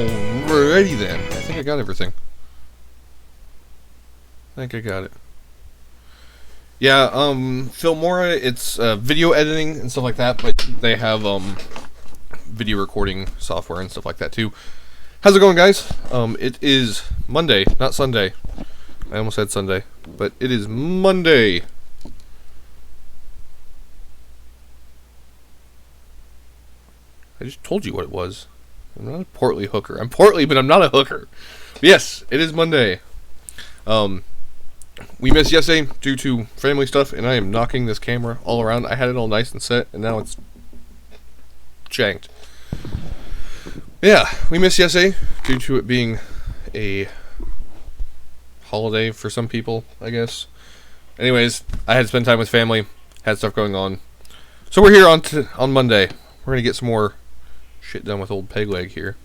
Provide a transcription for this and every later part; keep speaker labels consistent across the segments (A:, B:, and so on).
A: Alrighty then. I think I got everything. I think I got it. Yeah, Filmora, it's video editing and stuff like that, but they have video recording software and stuff like that too. How's it going, guys? It is Monday, not Sunday. I almost said Sunday, but it is Monday. I just told you what it was. I'm not a portly hooker. I'm portly, but I'm not a hooker. Yes, it is Monday. We missed yesterday due to family stuff, and I am knocking this camera all around. I had it all nice and set, and now it's janked. Yeah, we missed yesterday due to it being a holiday for some people, I guess. Anyways, I had to spend time with family, had stuff going on. So we're here on Monday. We're going to get some more shit done with old Pegleg here.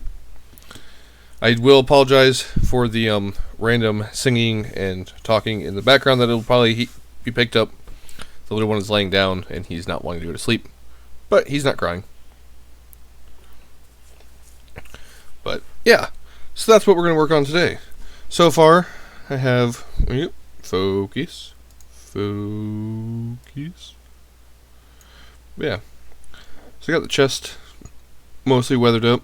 A: I will apologize for the random singing and talking in the background that it'll probably be picked up. The little one is laying down and he's not wanting to go to sleep, but he's not crying. But yeah, so that's what we're going to work on today. So far, I have focus. Yeah, so I got the chest mostly weathered up.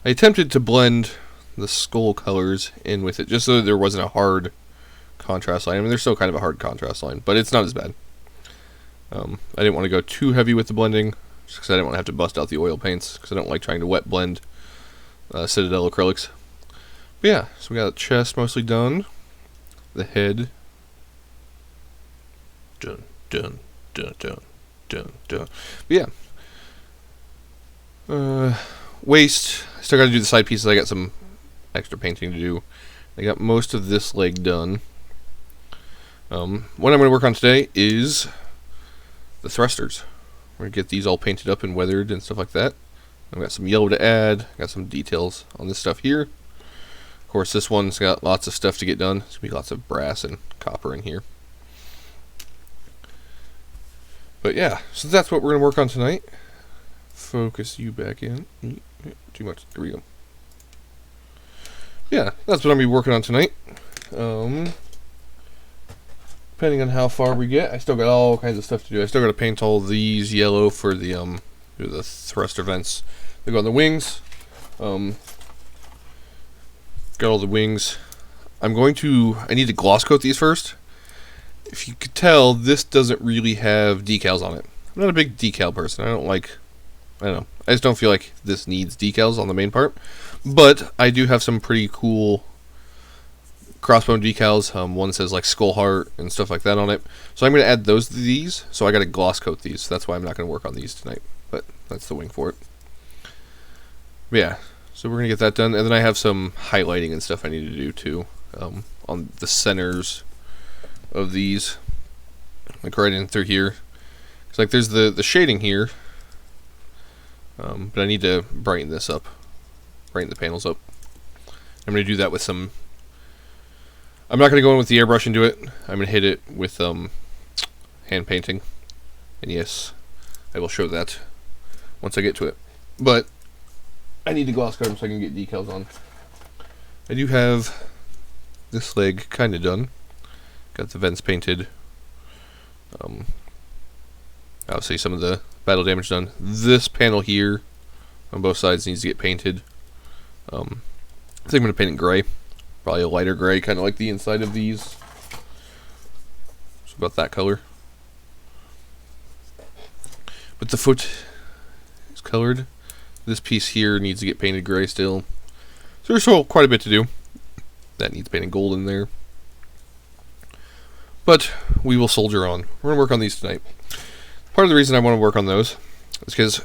A: I attempted to blend the skull colors in with it, just so that there wasn't a hard contrast line. I mean, there's still kind of a hard contrast line, but it's not as bad. I didn't want to go too heavy with the blending, just because I didn't want to have to bust out the oil paints, because I don't like trying to wet blend Citadel acrylics. But yeah, so we got the chest mostly done, the head, done. But yeah. Waist, I still got to do the side pieces. I got some extra painting to do. I got most of this leg done. What I'm going to work on today is the thrusters. We're going to get these all painted up and weathered and stuff like that. I've got some yellow to add. Got some details on this stuff here. Of course, this one's got lots of stuff to get done. There's going to be lots of brass and copper in here. But yeah, so that's what we're going to work on tonight. Focus you back in. Too much. There we go. Yeah, that's what I'm going to be working on tonight. Depending on how far we get, I still got all kinds of stuff to do. I still got to paint all these yellow for the thruster vents. They go on the wings. Got all the wings. I need to gloss coat these first. If you could tell, this doesn't really have decals on it. I'm not a big decal person. I don't know. I just don't feel like this needs decals on the main part. But I do have some pretty cool crossbone decals. One says like Skull Heart and stuff like that on it. So I'm going to add those to these. So I got to gloss coat these. That's why I'm not going to work on these tonight. But that's the wing for it. But yeah, so we're going to get that done. And then I have some highlighting and stuff I need to do too. On the centers of these. Like right in through here. It's like there's the shading here. But I need to brighten this up. Brighten the panels up. I'm going to do that with some... I'm not going to go in with the airbrush and do it. I'm going to hit it with hand painting. And yes, I will show that once I get to it. But I need to gloss coat them so I can get decals on. I do have this leg kind of done. Got the vents painted. Obviously some of the battle damage done. This panel here on both sides needs to get painted. I think I'm going to paint it gray. Probably a lighter gray, kind of like the inside of these. So about that color. But the foot is colored. This piece here needs to get painted gray still. So there's still quite a bit to do. That needs painted gold in there. But we will soldier on. We're going to work on these tonight. Part of the reason I want to work on those is because,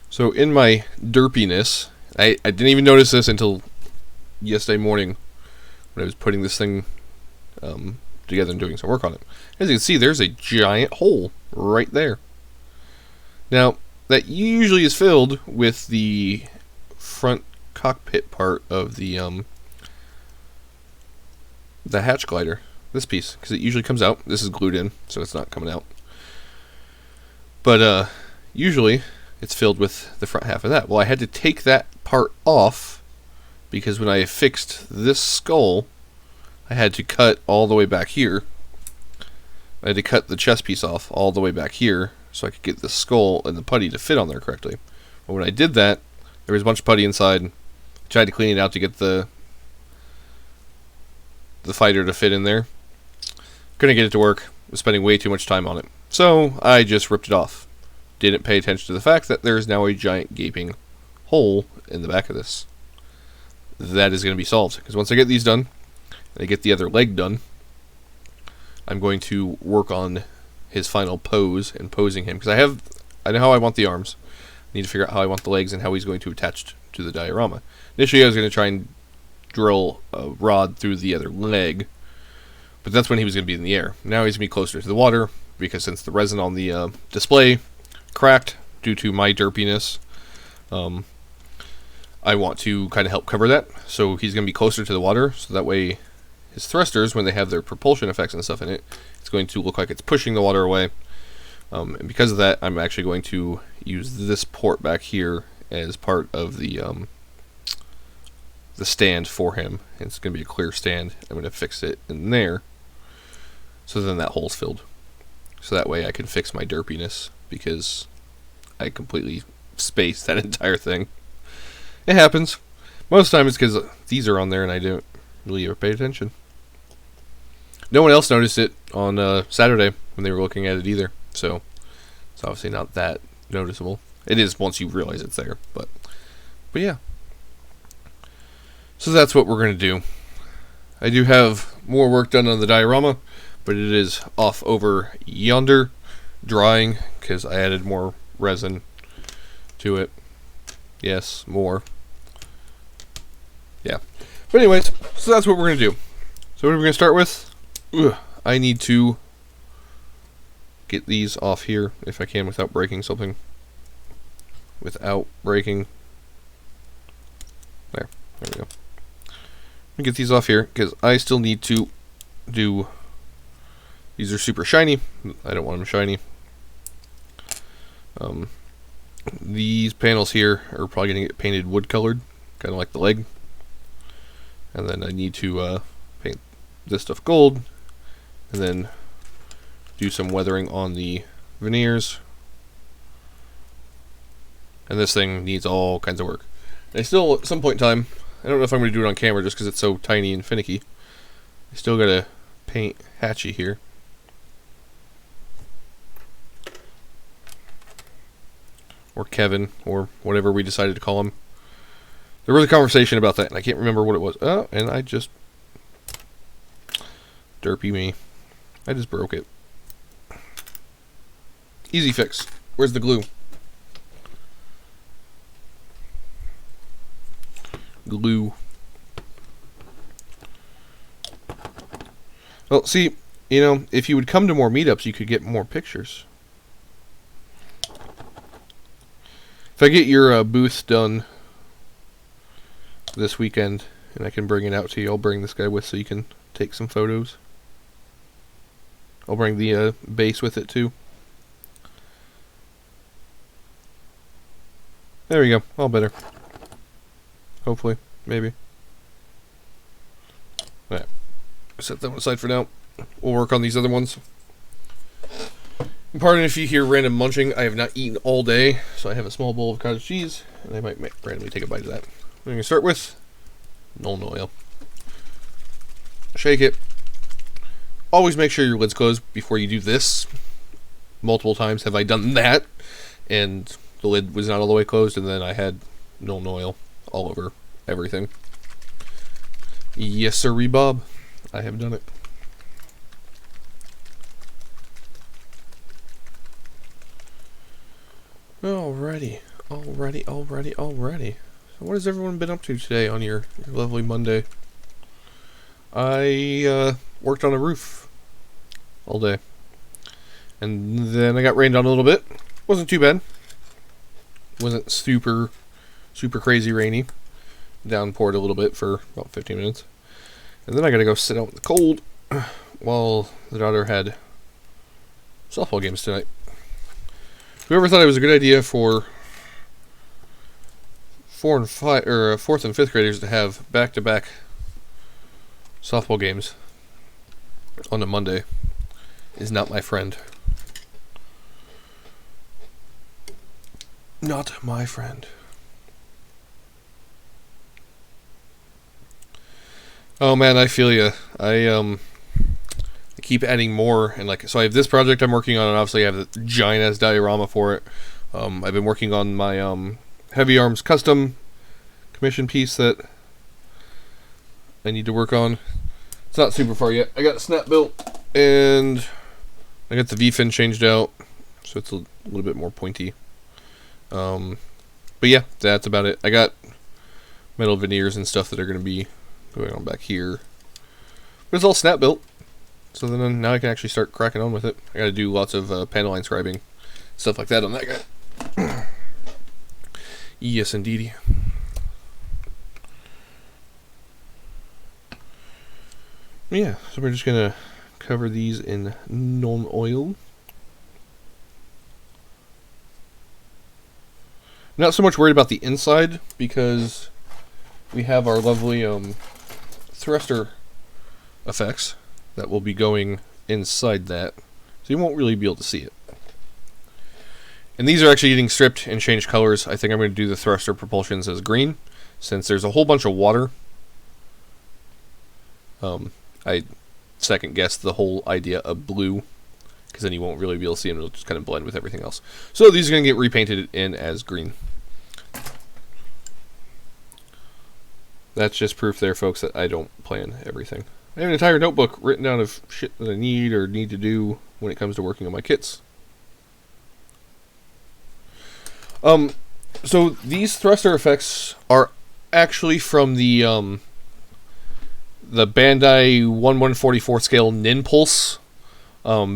A: so in my derpiness, I didn't even notice this until yesterday morning when I was putting this thing together and doing some work on it. As you can see, there's a giant hole right there. Now, that usually is filled with the front cockpit part of the hatch glider. This piece, because it usually comes out. This is glued in, so it's not coming out. But usually it's filled with the front half of that. Well, I had to take that part off because when I fixed this skull, I had to cut all the way back here. I had to cut the chest piece off all the way back here so I could get the skull and the putty to fit on there correctly. But when I did that, there was a bunch of putty inside. I tried to clean it out to get the fighter to fit in there. Couldn't get it to work. I was spending way too much time on it. So I just ripped it off. Didn't pay attention to the fact that there is now a giant gaping hole in the back of this. That is going to be solved. Because once I get these done, and I get the other leg done, I'm going to work on his final pose and posing him. Because I know how I want the arms. I need to figure out how I want the legs and how he's going to attach to the diorama. Initially I was going to try and drill a rod through the other leg, but that's when he was going to be in the air. Now he's going to be closer to the water, because since the resin on the display cracked due to my derpiness, I want to kind of help cover that. So he's going to be closer to the water, so that way his thrusters, when they have their propulsion effects and stuff in it, it's going to look like it's pushing the water away. And because of that, I'm actually going to use this port back here as part of the stand for him. It's going to be a clear stand. I'm going to fix it in there, so then that hole's filled. So that way I can fix my derpiness, because I completely spaced that entire thing. It happens. Most of the time it's because these are on there and I don't really ever pay attention. No one else noticed it on Saturday when they were looking at it either, so it's obviously not that noticeable. It is once you realize it's there, but yeah. So that's what we're going to do. I do have more work done on the diorama, but it is off over yonder, drying, because I added more resin to it. Yes, more. Yeah. But anyways, so that's what we're going to do. So what are we going to start with? I need to get these off here, if I can, without breaking something. Without breaking. There we go. Let me get these off here, because I still need to do... These are super shiny. I don't want them shiny. These panels here are probably going to get painted wood colored, kind of like the leg. And then I need to paint this stuff gold, and then do some weathering on the veneers. And this thing needs all kinds of work. And I still, at some point in time, I don't know if I'm going to do it on camera just because it's so tiny and finicky. I still got to paint Hatchie here. Or Kevin, or whatever we decided to call him. There was a conversation about that, and I can't remember what it was. Oh, and I just... Derpy me. I just broke it. Easy fix. Where's the glue? Glue. Well, see, you know, if you would come to more meetups, you could get more pictures. If I get your booth done this weekend, and I can bring it out to you, I'll bring this guy with so you can take some photos. I'll bring the base with it too. There we go, all better. Hopefully, maybe. Alright, set that one aside for now. We'll work on these other ones. Pardon if you hear random munching. I have not eaten all day, so I have a small bowl of cottage cheese, and I might randomly take a bite of that. I'm going to start with Nuln Oil. Shake it. Always make sure your lid's closed before you do this. Multiple times have I done that, and the lid was not all the way closed, and then I had Nuln Oil all over everything. Yes, sir, Bob. I have done it. Alrighty. So what has everyone been up to today on your lovely Monday? I worked on a roof all day. And then I got rained on a little bit. Wasn't too bad. Wasn't super crazy rainy. Downpoured a little bit for about 15 minutes. And then I gotta go sit out in the cold while the daughter had softball games tonight. Whoever thought it was a good idea for fourth and fifth graders to have back-to-back softball games on a Monday is not my friend. Not my friend. Oh man, I feel you. I keep adding more, and so I have this project I'm working on, and obviously I have the giant ass diorama for it. I've been working on my Heavy Arms custom commission piece that I need to work on. It's not super far yet. I got the snap built, and I got the V-fin changed out, so it's a little bit more pointy. But yeah, that's about it. I got metal veneers and stuff that are going to be going on back here. But it's all snap built, so then now I can actually start cracking on with it. I got to do lots of panel line scribing, stuff like that on that guy. Yes, indeedy. Yeah, so we're just going to cover these in non-oil. Not so much worried about the inside, because we have our lovely thruster effects that will be going inside that, so you won't really be able to see it. And these are actually getting stripped and changed colors. I think I'm going to do the thruster propulsions as green, since there's a whole bunch of water. I second guessed the whole idea of blue, because then you won't really be able to see them. It'll just kind of blend with everything else. So these are going to get repainted in as green. That's just proof there, folks, that I don't plan everything. I have an entire notebook written down of shit that I need to do when it comes to working on my kits. So these thruster effects are actually from the Bandai 1/144 scale Ninpulse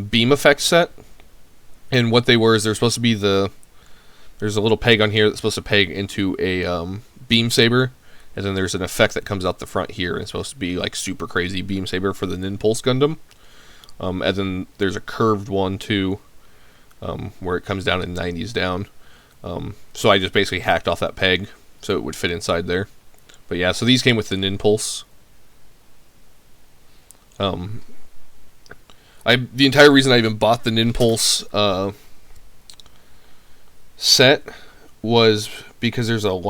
A: beam effect set. And what they were is they're supposed to be there's a little peg on here that's supposed to peg into a beam saber. And then there's an effect that comes out the front here, and it's supposed to be like super crazy beam saber for the Ninpulse Gundam. And then there's a curved one too, where it comes down in 90s down. So I just basically hacked off that peg so it would fit inside there. But yeah, so these came with the Ninpulse. The entire reason I even bought the Ninpulse set was because there's some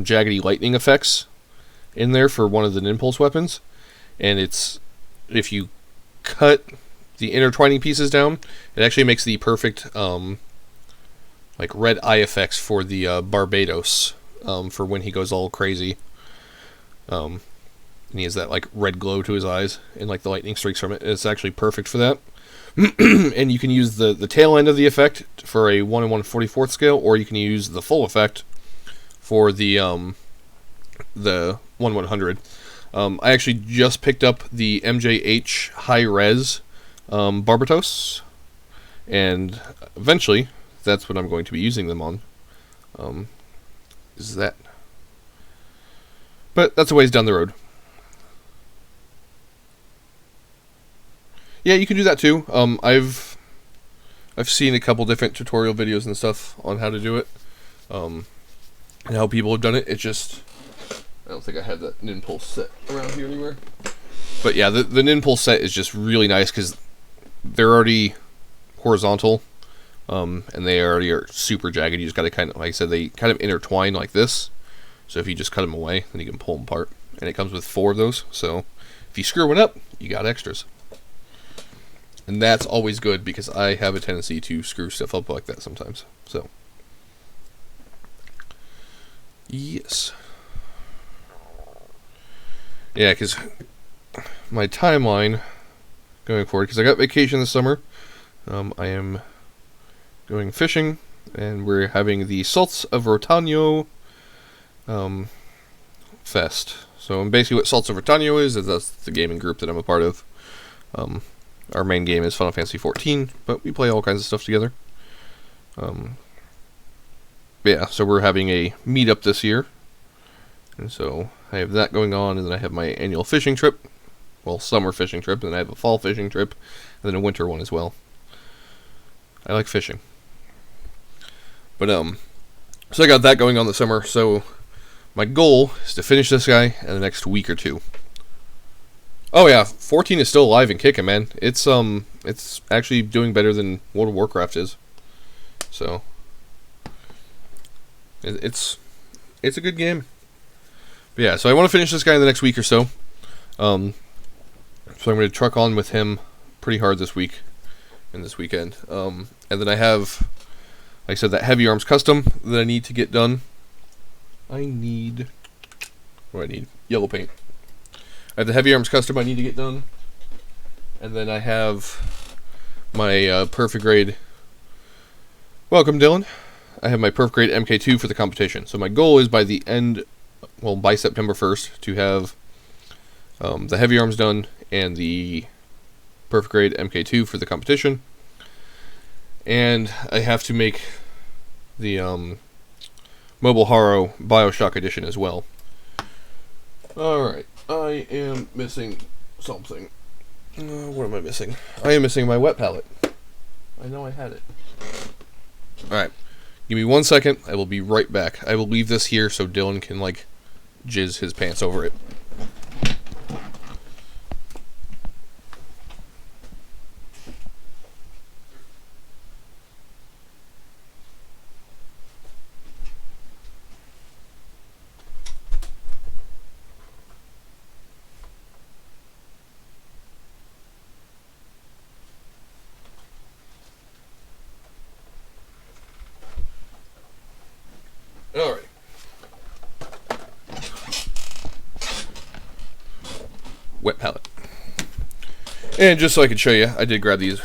A: jaggedy lightning effects in there for one of the Ninpulse weapons, and if you cut the intertwining pieces down, it actually makes the perfect red eye effects for the Barbados, for when he goes all crazy. And he has that red glow to his eyes, and the lightning streaks from it. It's actually perfect for that. And you can use the tail end of the effect for a 1 1/44 scale, or you can use the full effect for the 1/100. I actually just picked up the MJH high res Barbatos, and eventually that's what I'm going to be using them on. But that's a ways down the road. Yeah, you can do that too. I've seen a couple different tutorial videos and stuff on how to do it, and how people have done it. It's just, I don't think I have that Ninpulse set around here anywhere. But yeah, the Ninpulse set is just really nice because they're already horizontal, and they already are super jagged. You just got to kind of, like I said, they kind of intertwine like this. So if you just cut them away, then you can pull them apart. And it comes with 4 of those. So if you screw one up, you got extras. And that's always good because I have a tendency to screw stuff up like that sometimes. So, yes. Yeah, because my timeline going forward, because I got vacation this summer, I am going fishing, and we're having the Salts of Rotanio Fest. So basically what Salts of Rotanio is that's the gaming group that I'm a part of. Our main game is Final Fantasy XIV, but we play all kinds of stuff together. Yeah, so we're having a meetup this year. And so I have that going on, and then I have my annual fishing trip. Well, summer fishing trip, and then I have a fall fishing trip, and then a winter one as well. I like fishing. But, So I got that going on this summer. So my goal is to finish this guy in the next week or two. Oh yeah, 14 is still alive and kicking, man. It's actually doing better than World of Warcraft is. So it's a good game. But yeah, so I want to finish this guy in the next week or so. So I'm going to truck on with him pretty hard this week and this weekend. And then I have, like I said, that Heavy Arms Custom that I need to get done. What do I need? Yellow paint. I have the Heavy Arms Custom I need to get done. And then I have my Perfect Grade. Welcome, Dylan. I have my Perfect Grade MK2 for the competition. So my goal is by September 1st to have the Heavy Arms done and the Perfect Grade MK2 for the competition. And I have to make the Mobile Haro Bioshock Edition as well. Alright, I am missing something. What am I missing? I am missing my wet palette. I know I had it. Alright, give me 1 second. I will be right back. I will leave this here so Dylan can, jizz his pants over it. Alright. Wet palette. And just so I could show you, I did grab these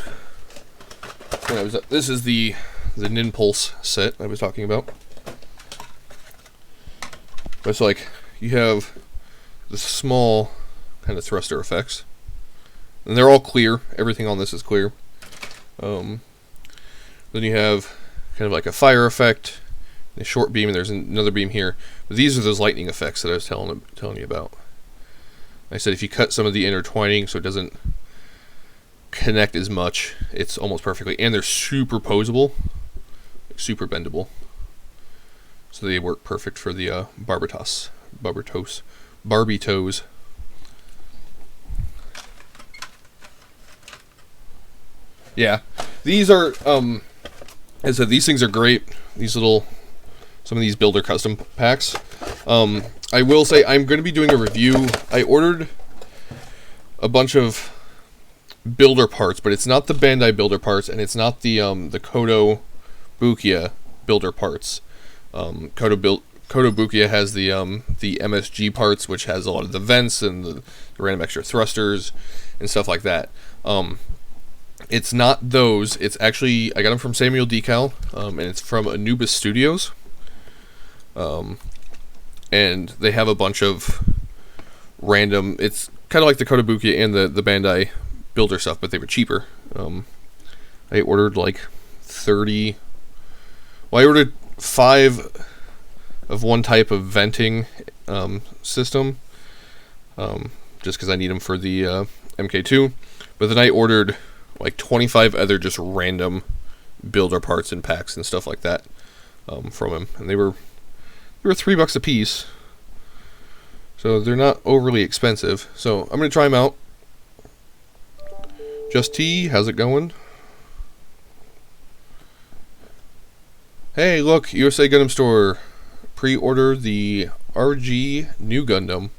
A: when I was up. This is the Ninpulse set I was talking about. But it's you have the small kind of thruster effects. And they're all clear. Everything on this is clear. Then you have kind of like a fire effect, a short beam, and there's another beam here. But these are those lightning effects that I was telling you about. I said if you cut some of the intertwining so it doesn't connect as much, it's almost perfectly. And they're super posable, super bendable. So they work perfect for the Barbitos. Yeah, these are, as I said, these things are great. Some of these builder custom packs. I will say I'm going to be doing a review. I ordered a bunch of builder parts, but it's not the Bandai builder parts, and it's not the Kodo Bukia builder parts. Kodo Bukia has the MSG parts, which has a lot of the vents and the random extra thrusters and stuff like that. It's not those. It's actually, I got them from Samuel Decal, and it's from Anubis Studios. And they have a bunch of random, it's kind of like the Kodo Bukia and the Bandai builder stuff, but they were cheaper. I ordered 30, well, I ordered 5 of one type of venting system, just because I need them for the MK2, but then I ordered 25 other just random builder parts and packs and stuff like that from him, and they were $3 a piece, so they're not overly expensive. So I'm gonna try them out. Just T, how's it going? Hey, look, USA Gundam Store, pre-order the RG New Gundam.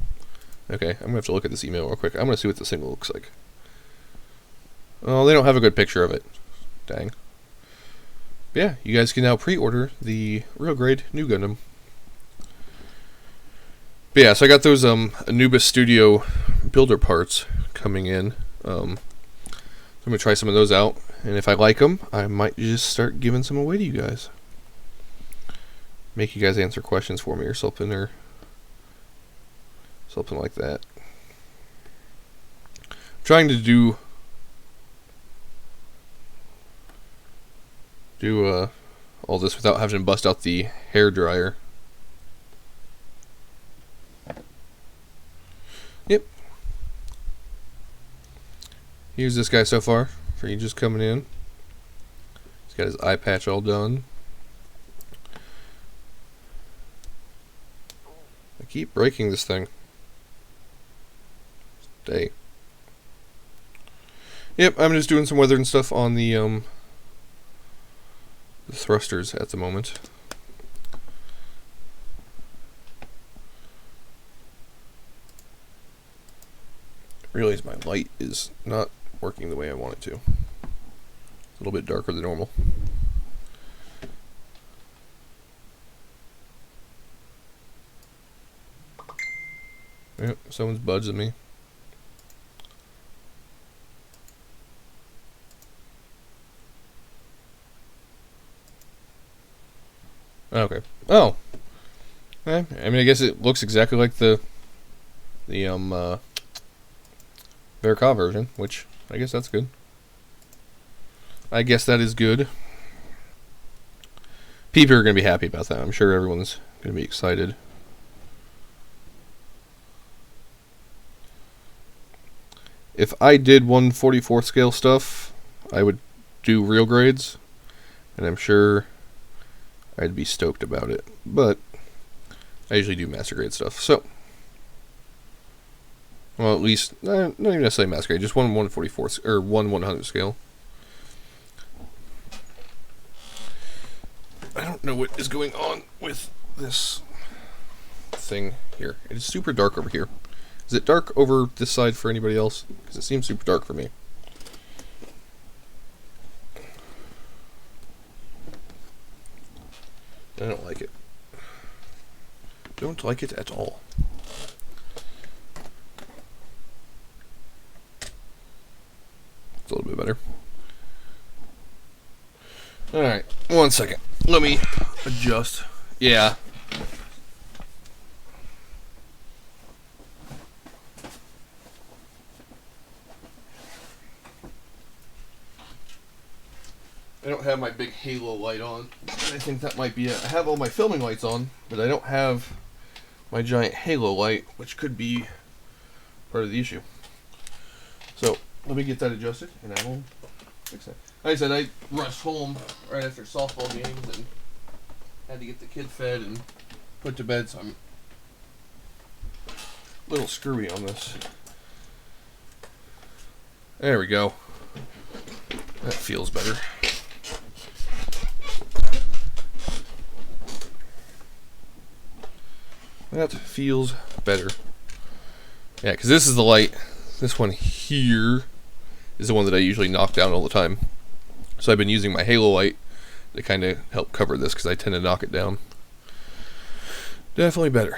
A: Okay, I'm gonna have to look at this email real quick. I'm gonna see what the single looks like. Oh, they don't have a good picture of it. Dang. But yeah, you guys can now pre-order the real grade New Gundam. But yeah, so I got those Anubis Studio builder parts coming in. So I'm going to try some of those out. And if I like them, I might just start giving some away to you guys. Make you guys answer questions for me or something like that. I'm trying to do all this without having to bust out the hair dryer. Yep. Here's this guy so far for you just coming in. He's got his eye patch all done. keep breaking this thing. Stay. Yep, I'm just doing some weathering stuff on the thrusters at the moment. I realize my light is not working the way I want it to. A little bit darker than normal. Yep, someone's buzzing me. Okay. Oh. I mean, I guess it looks exactly like the Verka version, which I guess that's good. I guess that is good. People are going to be happy about that. I'm sure everyone's going to be excited. If I did 1/44 scale stuff, I would do real grades, and I'm sure I'd be stoked about it. But I usually do master grade stuff, so well, at least not even necessarily master grade, just 1/144 or 1/100 scale. I don't know what is going on with this thing here. It is super dark over here. Is it dark over this side for anybody else? Because it seems super dark for me. I don't like it. Don't like it at all. It's a little bit better. Alright, 1 second. Let me adjust. Yeah. I don't have my big halo light on. I think that might be it. I have all my filming lights on, but I don't have my giant halo light, which could be part of the issue. So, let me get that adjusted, and I will fix that. Like I said, I rushed home right after softball games and had to get the kid fed and put to bed, so I'm a little screwy on this. There we go. That feels better. That feels better. Yeah, because this is the light. This one here is the one that I usually knock down all the time. So I've been using my halo light to kind of help cover this because I tend to knock it down. Definitely better.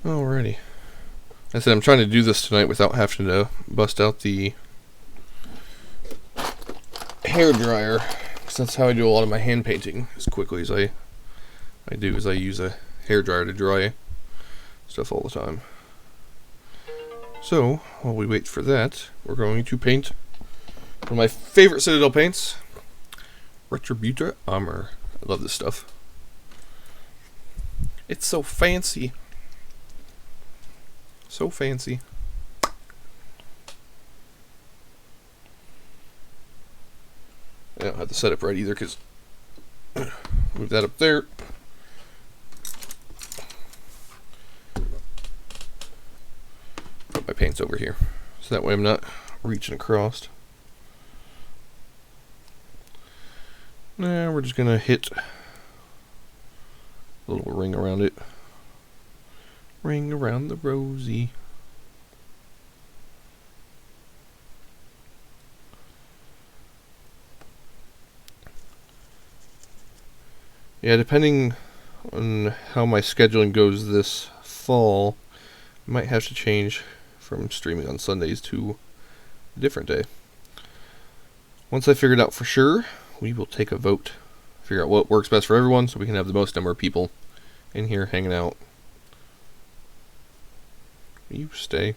A: Alrighty. I said I'm trying to do this tonight without having to bust out the hair dryer. That's how I do a lot of my hand painting as quickly as I do, is I use a hair dryer to dry stuff all the time. So, while we wait for that, we're going to paint one of my favorite Citadel paints, Retributor Armor. I love this stuff. It's so fancy. So fancy. I don't have the setup right either because move that up there. Put my paints over here so that way I'm not reaching across. Now we're just gonna hit a little ring around it. Ring around the rosy. Yeah, depending on how my scheduling goes this fall, I might have to change from streaming on Sundays to a different day. Once I figure it out for sure, we will take a vote. Figure out what works best for everyone so we can have the most number of people in here hanging out. You stay.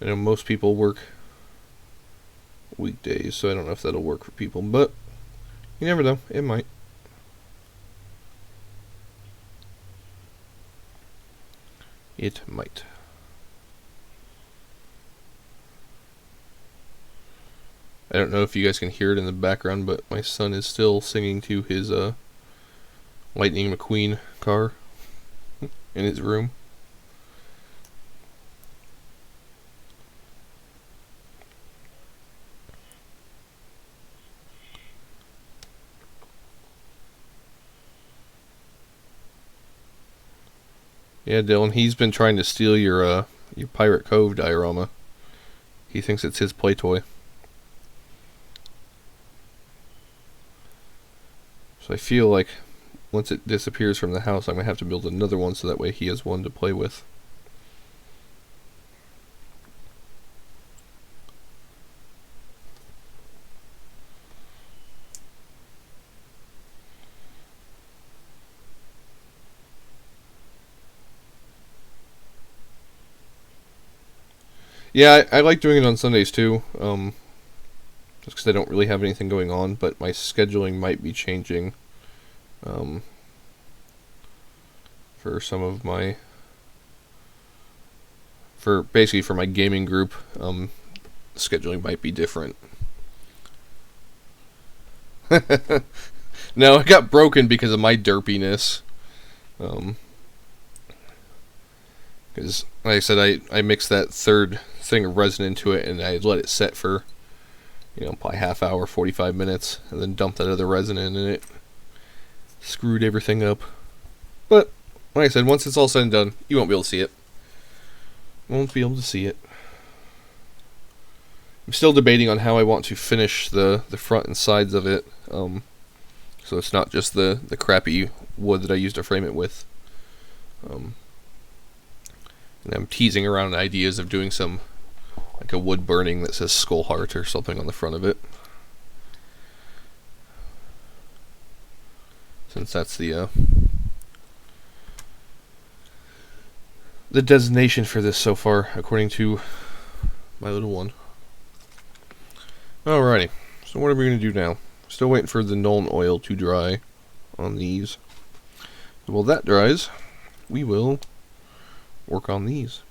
A: I know most people work weekdays, so I don't know if that'll work for people, but you never know, it might. It might. I don't know if you guys can hear it in the background, but my son is still singing to his Lightning McQueen car in his room. Yeah, Dylan, he's been trying to steal your Pirate Cove diorama. He thinks it's his play toy. So I feel like once it disappears from the house, I'm going to have to build another one so that way he has one to play with. Yeah, I like doing it on Sundays too, just because I don't really have anything going on, but my scheduling might be changing for some of my... basically for my gaming group, scheduling might be different. No, it got broken because of my derpiness. Because, like I said, I mixed that third thing of resin into it, and I let it set for, probably half hour, 45 minutes, and then dumped that other resin in, and it screwed everything up. But, like I said, once it's all said and done, you won't be able to see it. Won't be able to see it. I'm still debating on how I want to finish the front and sides of it, so it's not just the crappy wood that I used to frame it with. And I'm teasing around ideas of doing some, like a wood burning that says Skull Heart or something on the front of it. Since that's the designation for this so far, according to my little one. Alrighty, so what are we going to do now? Still waiting for the Nuln Oil to dry on these. While that dries, we will work on these.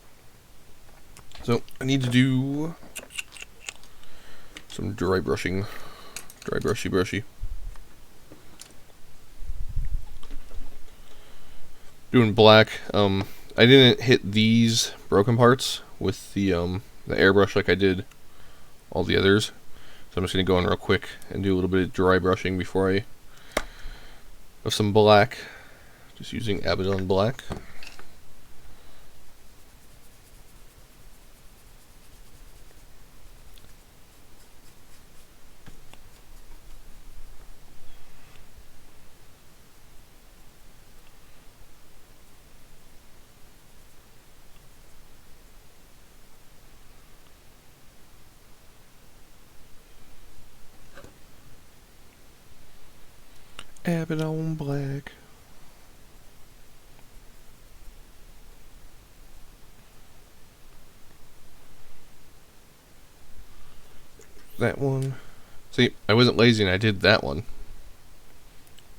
A: So I need to do some dry brushy. Doing black. I didn't hit these broken parts with the airbrush like I did all the others. So I'm just gonna go in real quick and do a little bit of dry brushing before I have some black. Just using Abaddon black. Abaddon black. That one. See, I wasn't lazy and I did that one,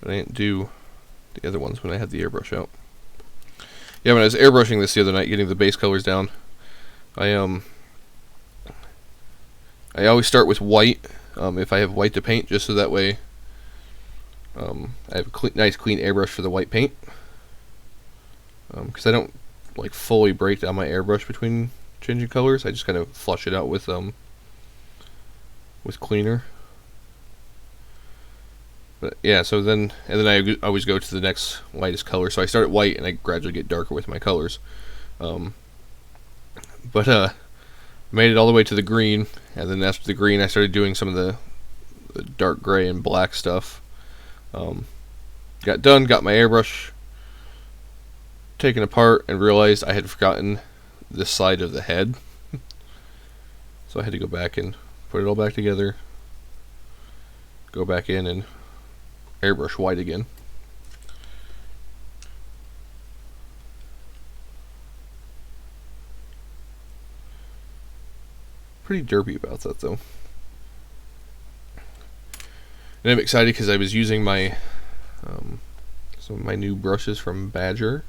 A: but I didn't do the other ones when I had the airbrush out. Yeah, when I was airbrushing this the other night, getting the base colors down, I always start with white, if I have white to paint, just so that way I have a nice clean airbrush for the white paint. Because I don't like fully break down my airbrush between changing colors. I just kind of flush it out with cleaner. But yeah, so then I always go to the next lightest color. So I start at white and I gradually get darker with my colors. But made it all the way to the green, and then after the green I started doing some of the dark gray and black stuff. Got done, got my airbrush taken apart, and realized I had forgotten this side of the head. So I had to go back and put it all back together, go back in and airbrush white again. Pretty derpy about that though. And I'm excited because I was using my some of my new brushes from Badger,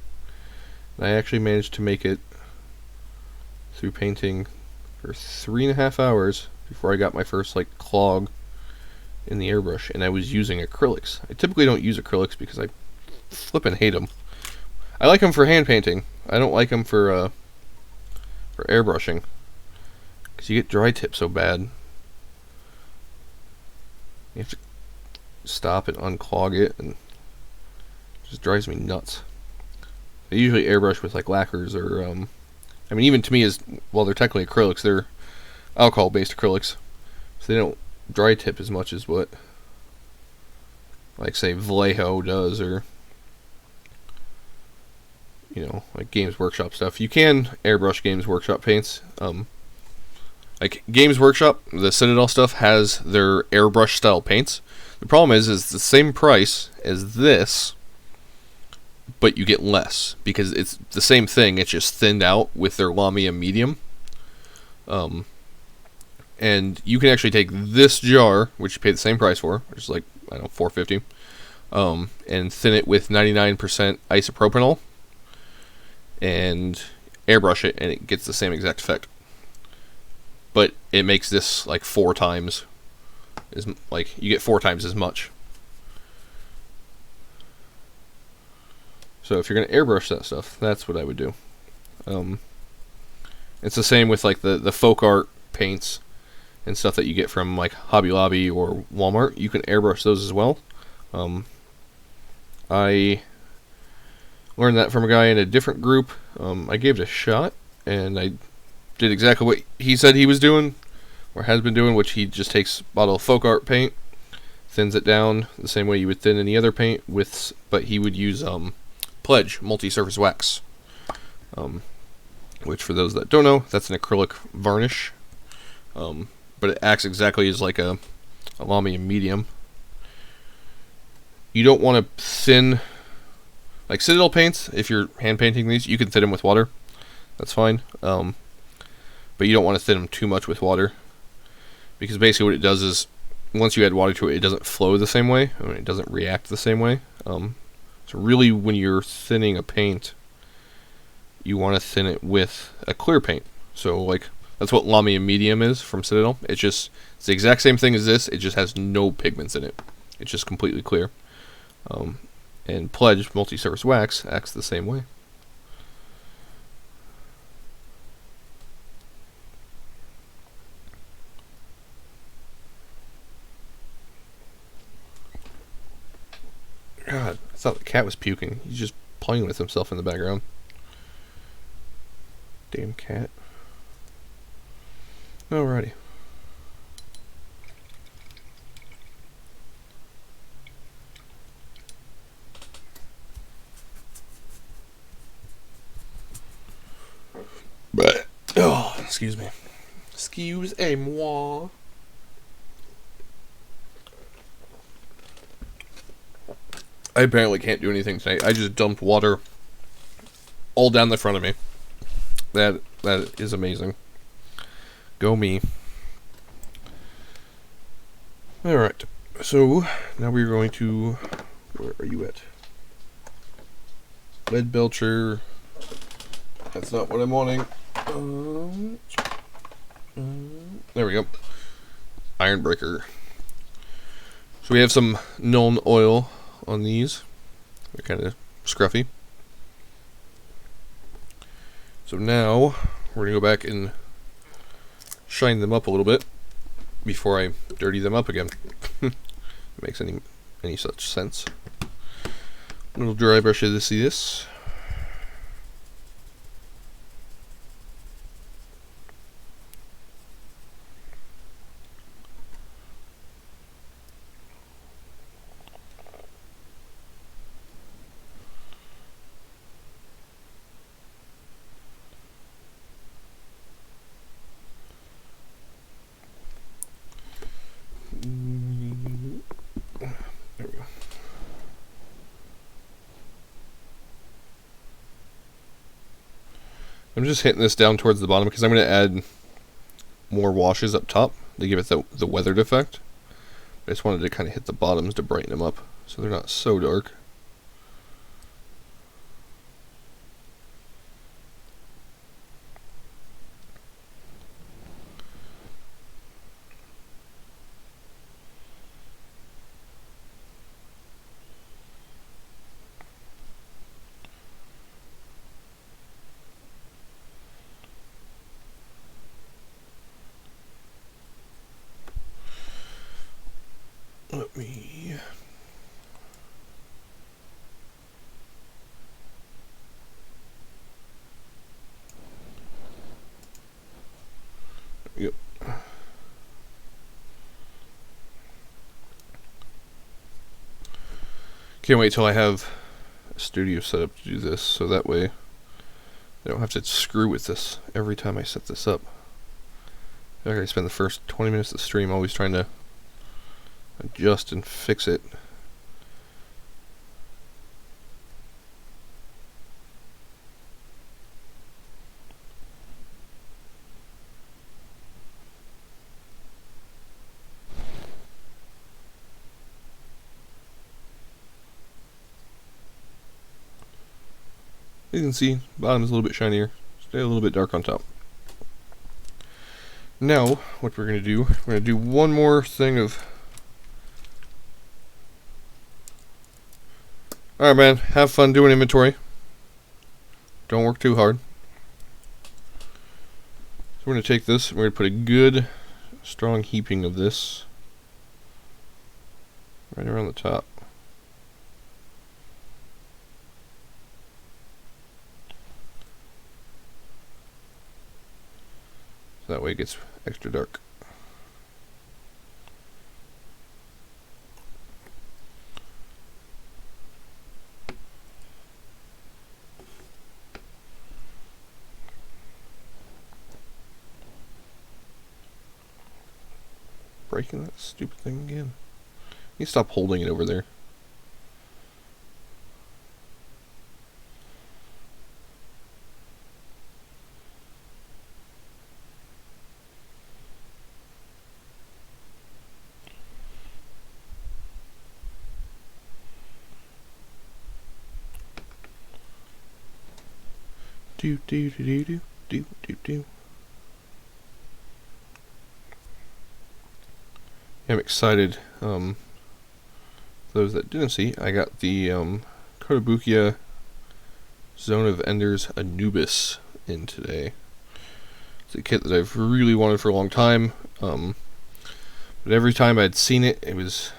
A: I actually managed to make it through painting for 3.5 hours before I got my first like clog in the airbrush, and I was using acrylics. I typically don't use acrylics because I flippin' hate them. I like them for hand painting. I don't like them for airbrushing because you get dry tip so bad. You have to stop and unclog it, and it just drives me nuts. I usually airbrush with like lacquers or I mean, even to me, is well, they're technically acrylics. They're alcohol-based acrylics, so they don't dry tip as much as what, like, say, Vallejo does, or like Games Workshop stuff. You can airbrush Games Workshop paints. Like Games Workshop, the Citadel stuff has their airbrush style paints. The problem is the same price as this, but you get less because it's the same thing. It's just thinned out with their Lamia medium. And you can actually take this jar, which you pay the same price for, which is like, I don't know, $4.50, and thin it with 99% isopropanol, and airbrush it, and it gets the same exact effect. But it makes this like 4 times, like you get 4 times as much. So if you're gonna airbrush that stuff, that's what I would do. It's the same with like the folk art paints and stuff that you get from like Hobby Lobby or Walmart. You can airbrush those as well. I learned that from a guy in a different group. I gave it a shot, and I did exactly what he said he was doing, or has been doing, which he just takes a bottle of folk art paint, thins it down the same way you would thin any other paint, but he would use Pledge multi-surface wax, which for those that don't know, that's an acrylic varnish, but it acts exactly as like a Lamia medium. You don't want to thin, like Citadel paints, if you're hand painting these, you can thin them with water, that's fine, but you don't want to thin them too much with water, because basically what it does is, once you add water to it, it doesn't flow the same way, it doesn't react the same way. So really, when you're thinning a paint, you want to thin it with a clear paint. So like, that's what Lamia medium is from Citadel. It's the exact same thing as this, it just has no pigments in it. It's just completely clear. And Pledge multi-surface wax acts the same way. God, I thought the cat was puking. He's just playing with himself in the background. Damn cat. Alrighty. But, oh, excuse me. Excuse-moi. I apparently can't do anything tonight. I just dumped water all down the front of me. That is amazing. Go me. Alright. So, now we're going to... Where are you at? Leadbelcher. That's not what I'm wanting. There we go. Ironbreaker. So we have some Nuln Oil on these. They're kind of scruffy. So now we're going to go back and shine them up a little bit before I dirty them up again. If it makes any such sense. A little dry brush to see this. I'm just hitting this down towards the bottom because I'm going to add more washes up top to give it the weathered effect. I just wanted to kind of hit the bottoms to brighten them up so they're not so dark. Yep. Can't wait till I have a studio set up to do this, so that way I don't have to screw with this every time I set this up. I gotta spend the first 20 minutes of the stream always trying to adjust and fix it. You can see, bottom is a little bit shinier. Stay a little bit dark on top. Now, what we're going to do one more thing of... Alright, man, have fun doing inventory. Don't work too hard. So we're going to take this, and we're going to put a good, strong heaping of this right around the top. So that way it gets extra dark. Breaking that stupid thing again. You stop holding it over there. Do do do do do do do do. I'm excited. Those that didn't see, I got the Kotobukiya Zone of Enders Anubis in today. It's a kit that I've really wanted for a long time. But every time I'd seen it, it was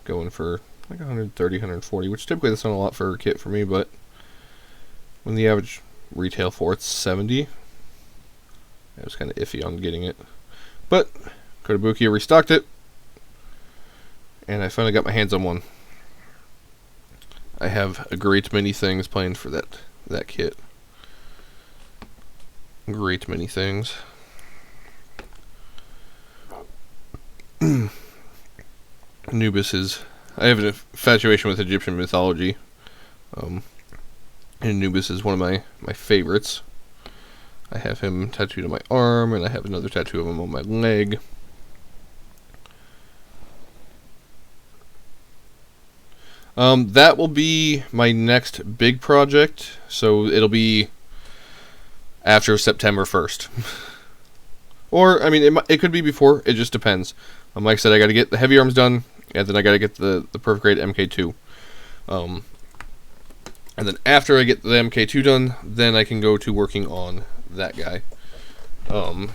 A: going for like 130, 140, which typically that's not a lot for a kit for me, but when the average retail for it's 70, I was kind of iffy on getting it. But Kotobukiya restocked it, and I finally got my hands on one. I have a great many things planned for that kit. Great many things. Anubis is... I have an infatuation with Egyptian mythology. And Anubis is one of my favorites. I have him tattooed on my arm, and I have another tattoo of him on my leg. That will be my next big project, so it'll be after September 1st. Or, I mean, it could be before, it just depends. Like I said, I gotta get the heavy arms done, and then I gotta get the perfect grade MK2. And then after I get the MK2 done, then I can go to working on that guy. And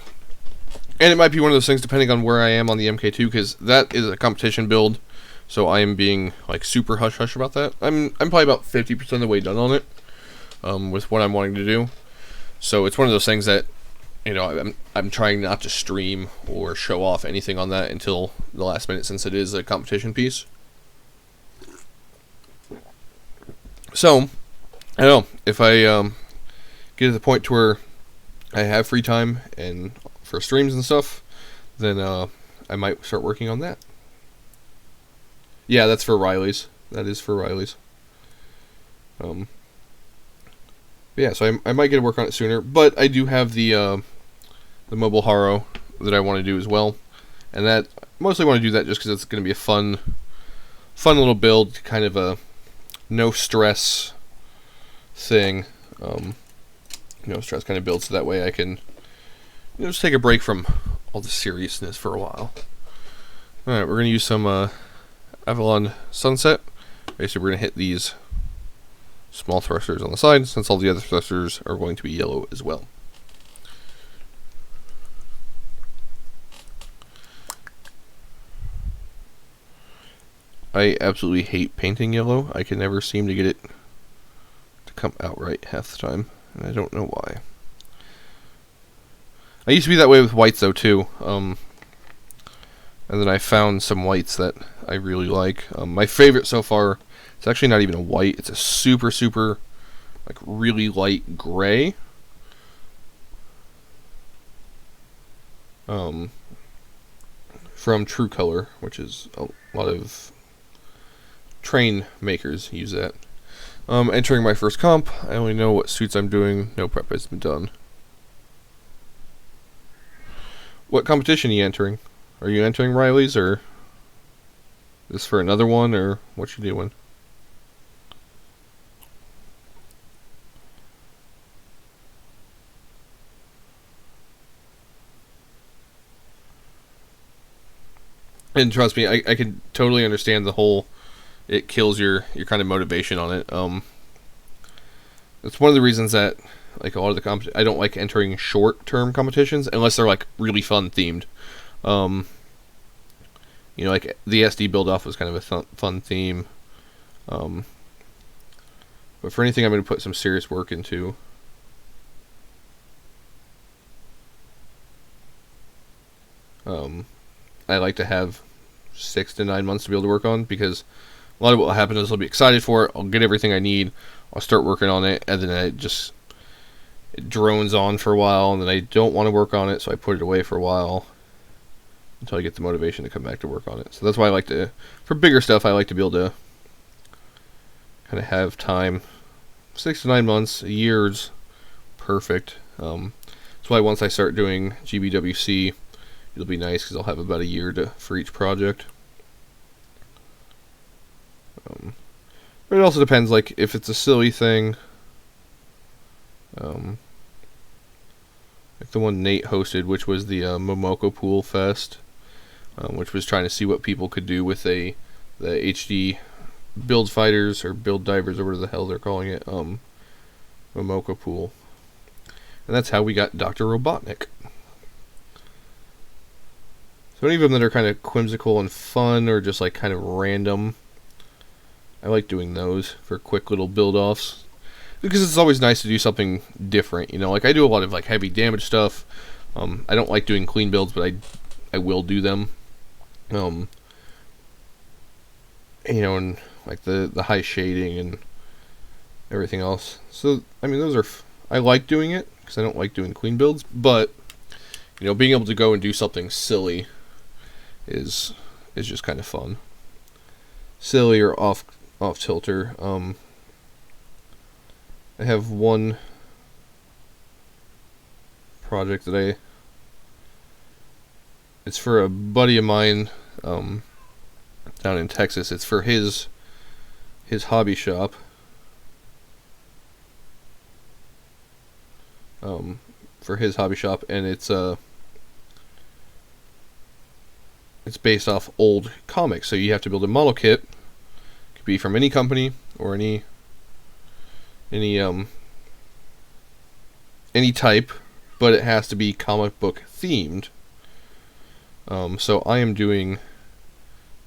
A: it might be one of those things depending on where I am on the MK2, because that is a competition build. So I am being like super hush hush about that. I'm probably about 50% of the way done on it, with what I'm wanting to do. So it's one of those things that, you know, I'm trying not to stream or show off anything on that until the last minute, since it is a competition piece. So I don't know if I get to the point to where I have free time and for streams and stuff, then I might start working on that. Yeah, that's for Riley's. That is for Riley's. Yeah, so I might get to work on it sooner, but I do have the mobile Haro that I want to do as well, and that mostly want to do that just because it's going to be a fun little build, kind of a no stress thing. No stress kind of build, so that way I can, you know, just take a break from all the seriousness for a while. All right, we're going to use some Avalon Sunset. Basically, we're going to hit these small thrusters on the side, since all the other thrusters are going to be yellow as well. I absolutely hate painting yellow. I can never seem to get it to come out right half the time, and I don't know why. I used to be that way with whites though too. And then I found some whites that I really like. My favorite so far, it's actually not even a white. It's a super, super, like really light gray. From True Color, which is a lot of train makers use that. Entering my first comp, I only know what suits I'm doing. No prep has been done. What competition are you entering? Are you entering Riley's, or is this for another one, or what you doing? And trust me, I can totally understand the whole. It kills your kind of motivation on it. It's one of the reasons that like a lot of the I don't like entering short term competitions unless they're like really fun themed. Um, like the SD build off was kind of a fun theme. But for anything I'm going to put some serious work into. I like to have 6 to 9 months to be able to work on, because a lot of what will happen is I'll be excited for it, I'll get everything I need, I'll start working on it, and then it drones on for a while, and then I don't want to work on it, so I put it away for a while until I get the motivation to come back to work on it. So that's why I like to, for bigger stuff, I like to be able to kind of have time. 6 to 9 months, a year's perfect. That's why once I start doing GBWC, it'll be nice because I'll have about a year for each project. But it also depends, like if it's a silly thing, like the one Nate hosted, which was the Momoko Pool Fest, which was trying to see what people could do with the HD build fighters or build divers or whatever the hell they're calling it, Momoko Pool, and that's how we got Dr. Robotnik. So any of them that are kind of whimsical and fun or just like kind of random, I like doing those for quick little build-offs, because it's always nice to do something different. Like I do a lot of like heavy damage stuff. I don't like doing clean builds, but I will do them. And like the high shading and everything else. So I mean, those are I like doing it because I don't like doing clean builds, but being able to go and do something silly is just kind of fun. Silly or off tilter. I have one project that it's for a buddy of mine down in Texas. It's for his hobby shop. For his hobby shop, and it's based off old comics. So you have to build a model kit. It could be from any company or any type, but it has to be comic book themed. So I am doing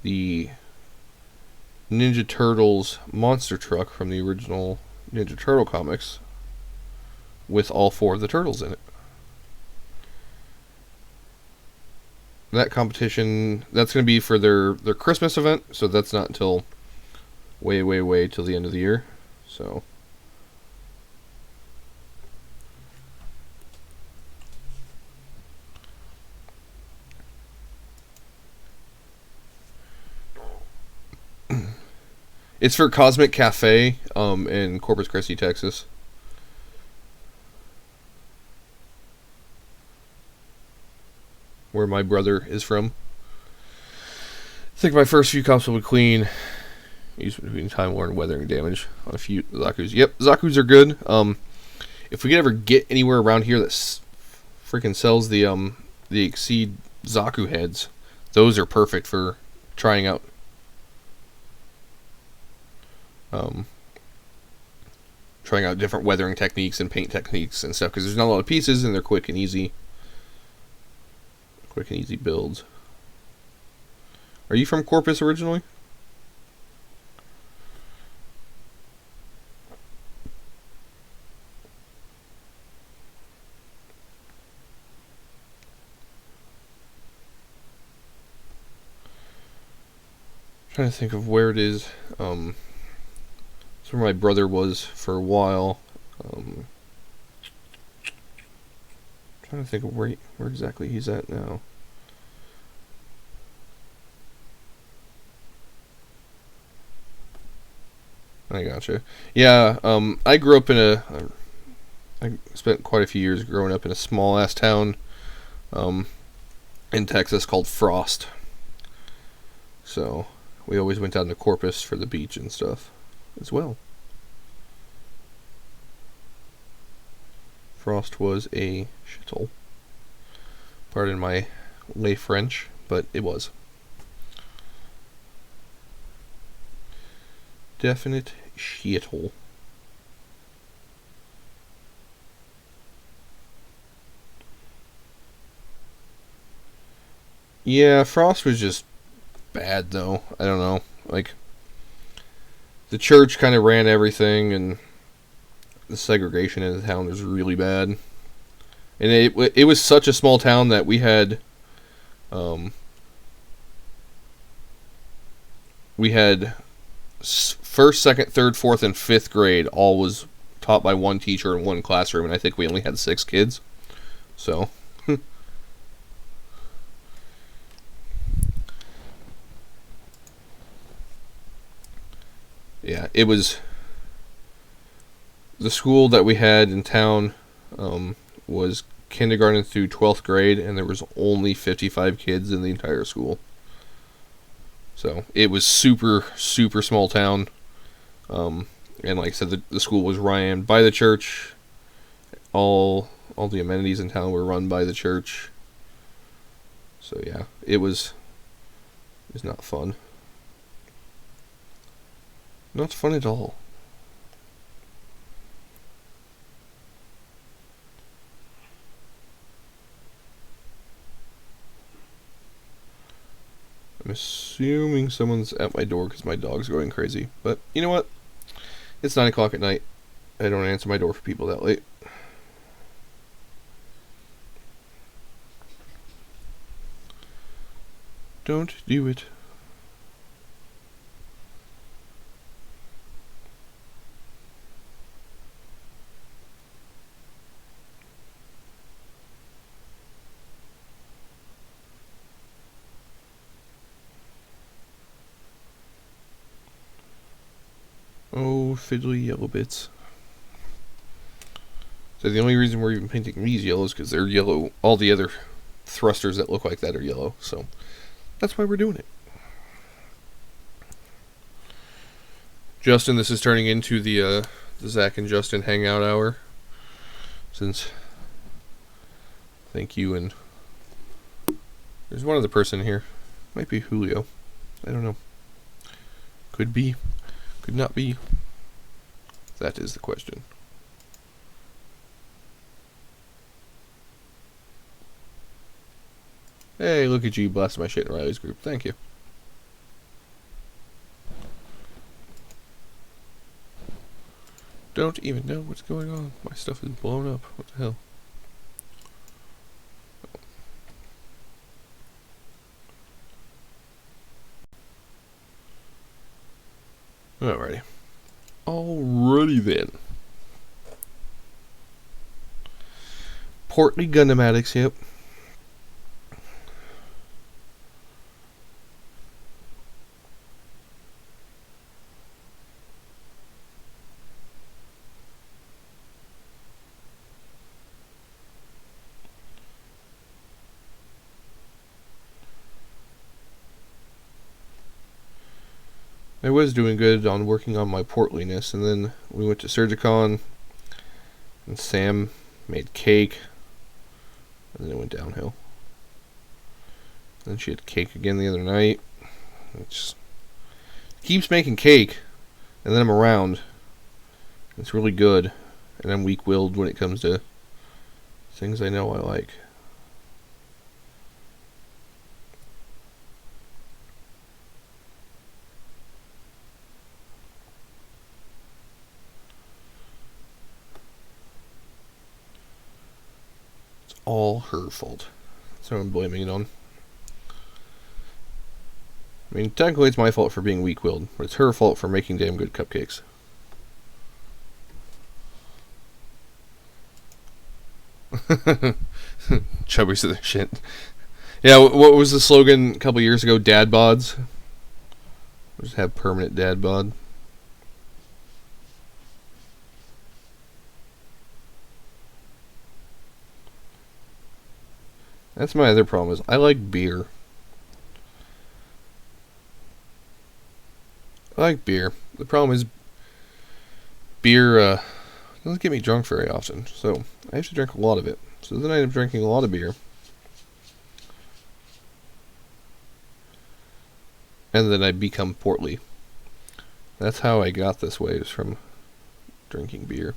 A: the Ninja Turtles monster truck from the original Ninja Turtle comics with all 4 of the turtles in it. That competition, that's going to be for their Christmas event, so that's not until way till the end of the year. So it's for Cosmic Cafe in Corpus Christi, Texas. Where my brother is from. I think my first few comps will be clean. Use between Time Lord and weathering damage on a few Zaku's. Yep, Zaku's are good. If we could ever get anywhere around here that freaking sells the Exceed Zaku heads, those are perfect for trying out. Trying out different weathering techniques and paint techniques and stuff, because there's not a lot of pieces and they're quick and easy. Quick and easy builds. Are you from Corpus originally? Trying to think of where it is. It's where my brother was for a while. Trying to think of where exactly he's at now. I gotcha. Yeah, I grew up in I spent quite a few years growing up in a small ass town um, in Texas called Frost. So we always went down to Corpus for the beach and stuff as well. Frost was a shithole. Pardon my lay French, but it was. Definite shithole. Yeah, Frost was just bad though. I don't know. Like the church kind of ran everything, and the segregation in the town was really bad. And it was such a small town that um, we had first, second, third, fourth, and fifth grade all was taught by one teacher in one classroom, and I think we only had 6 kids. So, yeah, it was the school that we had in town was kindergarten through 12th grade, and there was only 55 kids in the entire school. So it was super, super small town. And like I said, the school was ran by the church. All the amenities in town were run by the church. So yeah, it was not fun. Not fun at all. I'm assuming someone's at my door because my dog's going crazy. But you know what? It's 9 o'clock at night. I don't answer my door for people that late. Don't do it. Oh, fiddly yellow bits. So the only reason we're even painting these yellows because they're yellow. All the other thrusters that look like that are yellow. So that's why we're doing it. Justin, this is turning into the Zach and Justin hangout hour. Since thank you, and there's one other person here. Might be Julio. I don't know. Could be. Could not be. That is the question. Hey, look at you blasting my shit in Riley's group. Thank you. Don't even know what's going on. My stuff is blown up. What the hell? Alrighty. Alrighty then. Portly Gundamatics, yep. I was doing good on working on my portliness, and then we went to Surgicon, and Sam made cake, and then it went downhill. Then she had cake again the other night. It just keeps making cake, and then I'm around. It's really good, and I'm weak-willed when it comes to things I know I like. All her fault. That's what I'm blaming it on. I mean, technically it's my fault for being weak-willed, but it's her fault for making damn good cupcakes. Chubby's the shit. Yeah, what was the slogan a couple years ago? Dad bods? Just have permanent dad bod. That's my other problem is I like beer. I like beer. The problem is beer doesn't get me drunk very often, so I have to drink a lot of it. So then I end up drinking a lot of beer. And then I become portly. That's how I got this way, is from drinking beer.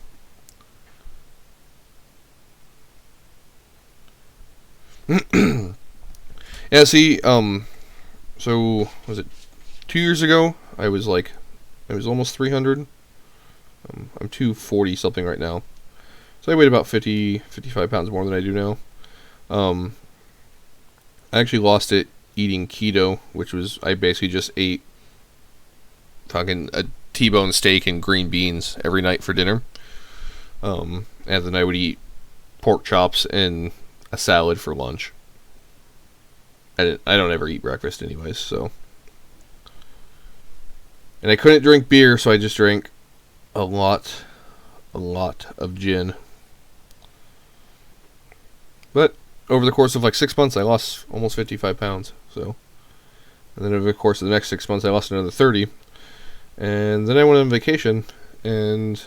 A: Yeah, see, so, was it 2 years ago? I was almost 300. I'm 240 something right now. So I weighed about 55 pounds more than I do now. I actually lost it eating keto, which was, I basically just ate fucking a T-bone steak and green beans every night for dinner. And then I would eat pork chops and a salad for lunch. I don't ever eat breakfast anyways, so. And I couldn't drink beer, so I just drank a lot of gin. But over the course of like 6 months, I lost almost 55 pounds. So, and then over the course of the next 6 months, I lost another 30. And then I went on vacation, and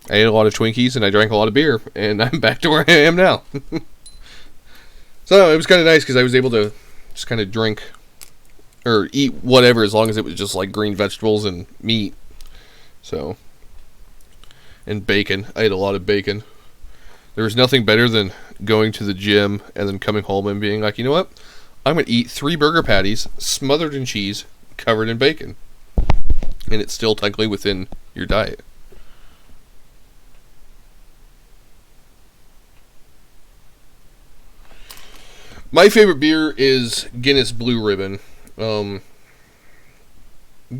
A: I ate a lot of Twinkies, and I drank a lot of beer, and I'm back to where I am now. So it was kind of nice because I was able to just kind of drink or eat whatever as long as it was just like green vegetables and meat. So, and bacon. I ate a lot of bacon. There was nothing better than going to the gym and then coming home and being like, you know what? I'm going to eat 3 burger patties smothered in cheese, covered in bacon. And it's still technically within your diet. My favorite beer is Guinness Blue Ribbon.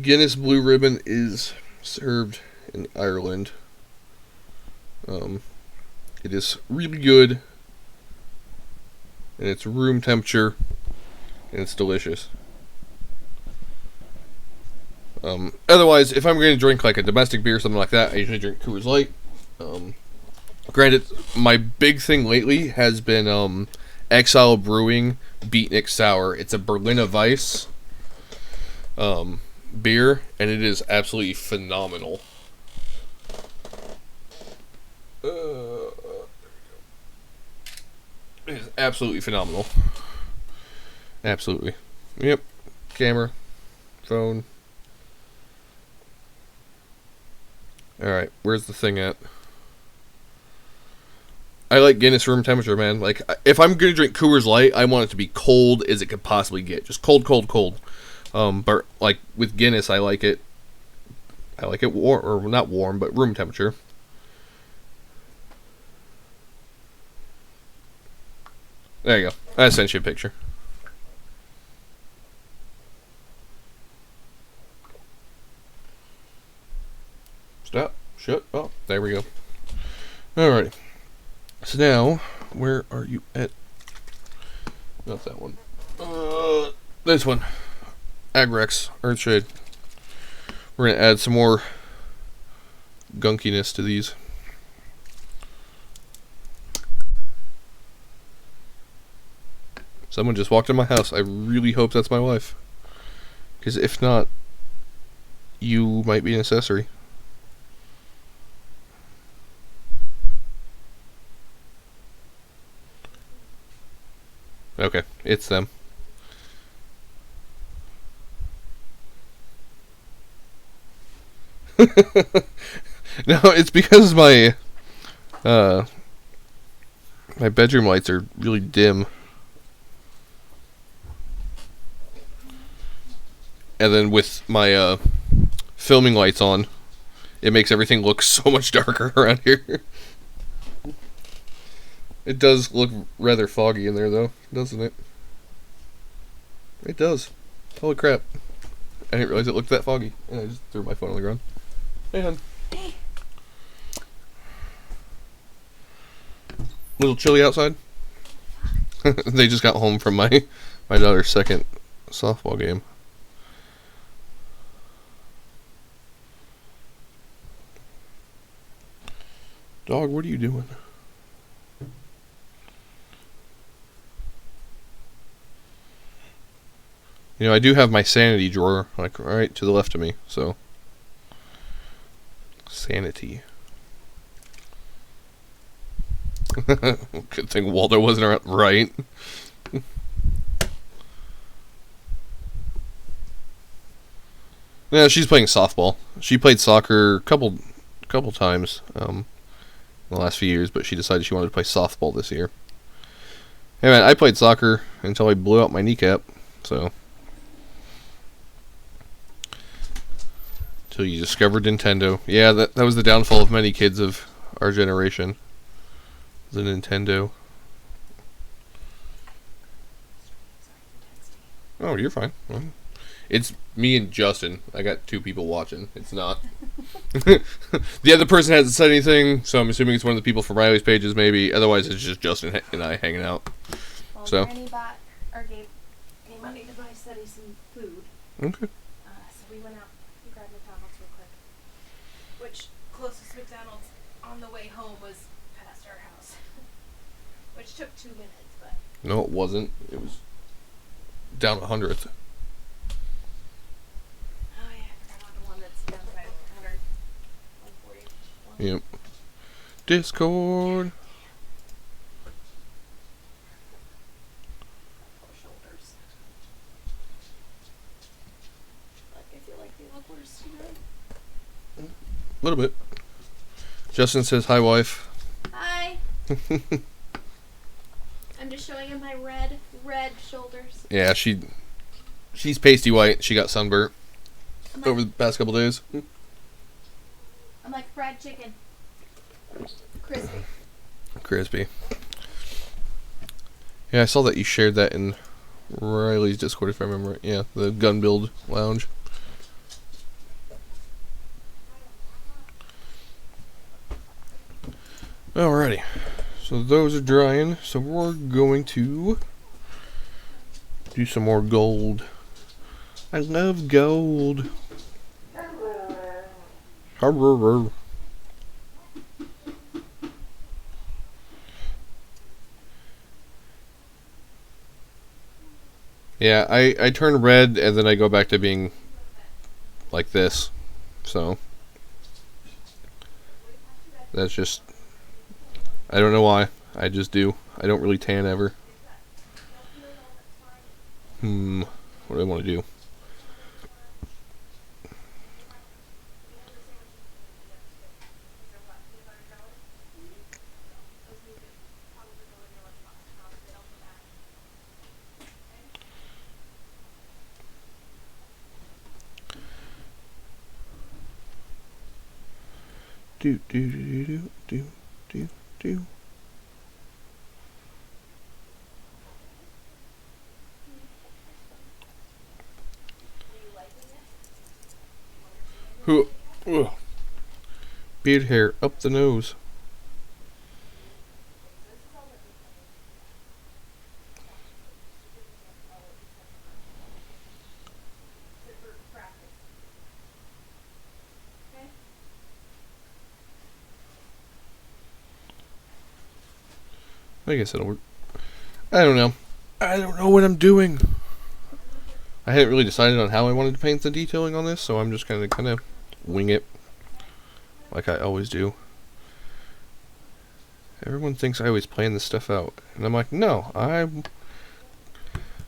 A: Guinness Blue Ribbon is served in Ireland. It is really good, and it's room temperature, and it's delicious. Otherwise, if I'm going to drink like a domestic beer or something like that, I usually drink Coors Light. Granted, my big thing lately has been Exile Brewing Beatnik Sour. It's a Berliner Weiss beer, and it is absolutely phenomenal. It is absolutely phenomenal. Absolutely. Yep. Camera. Phone. Alright, where's the thing at? I like Guinness room temperature, man. Like, if I'm gonna drink Coors Light, I want it to be cold as it could possibly get. Just cold, cold, cold. But like with Guinness, I like it warm, or not warm, but room temperature. There you go. I sent you a picture. Stop. Shut. Oh, there we go. Alrighty. So now, where are you at? Not that one. This one. Agrex. Earthshade. We're going to add some more gunkiness to these. Someone just walked in my house. I really hope that's my wife. Because if not, you might be an accessory. Okay, it's them. No, it's because my bedroom lights are really dim. And then with my filming lights on, it makes everything look so much darker around here. It does look rather foggy in there, though, doesn't it? It does. Holy crap. I didn't realize it looked that foggy. And I just threw my phone on the ground. Hey, hon.
B: Hey.
A: Little chilly outside. They just got home from my daughter's second softball game. Dog, what are you doing? You know, I do have my sanity drawer, like, right to the left of me, so. Sanity. Good thing Waldo wasn't right. Yeah, she's playing softball. She played soccer a couple times in the last few years, but she decided she wanted to play softball this year. Hey man, I played soccer until I blew out my kneecap, so. Till you discovered Nintendo. Yeah, that was the downfall of many kids of our generation. The Nintendo. Oh, you're fine. It's me and Justin. I got two people watching. It's not. The other person hasn't said anything, so I'm assuming it's one of the people from Riley's pages, maybe. Otherwise, it's just Justin and I hanging out.
B: Well,
A: So.
B: Granny bought, or gave me money to buy Steady some food.
A: Okay.
B: So we went out and grabbed McDonald's real quick. Which, closest McDonald's on the way home was past our house. Which took 2 minutes, but.
A: No, it wasn't. It was down 100th.
B: Oh yeah, I forgot about the one that's down by 100. 140.
A: Yep. Discord.
B: Shoulders. Like, I feel like they look worse today.
A: A little bit. Justin says, hi, wife.
B: Hi! I'm just showing him my red shoulders.
A: Yeah, she's pasty white. She got sunburnt
B: I'm
A: over
B: like,
A: the past couple days.
B: I'm like fried chicken. Crispy.
A: Crispy. Yeah, I saw that you shared that in Riley's Discord, if I remember right. Yeah, the gun build lounge. Alrighty. So those are drying. So we're going to do some more gold. I love gold. Arr. Yeah, I turn red and then I go back to being like this. So that's just, I don't know why. I just do. I don't really tan ever. What do I want to do? Do do do do do do do. Who? Ugh. Beard hair up the nose. I guess it'll work. I don't know. I don't know what I'm doing. I hadn't really decided on how I wanted to paint the detailing on this, so I'm just gonna kind of wing it, like I always do. Everyone thinks I always plan this stuff out, and I'm like, no,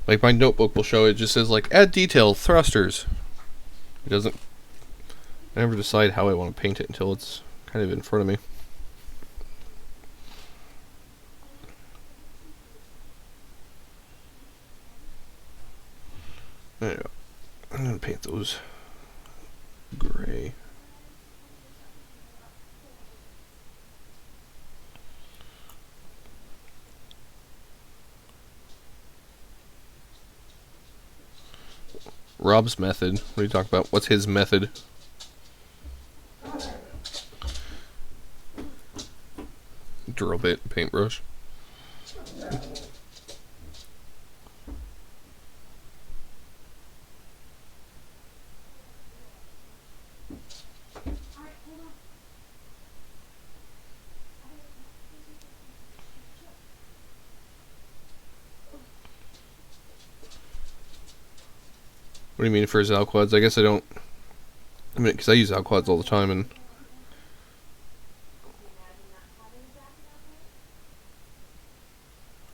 A: like my notebook will show. It just says like add detail thrusters. It doesn't. I never decide how I want to paint it until it's kind of in front of me. There you go. I'm gonna paint those gray. Rob's method. What are you talking about? What's his method? Drill bit, paintbrush. What do you mean for his Alquads? I guess I don't. I mean, because I use Alquads all the time, and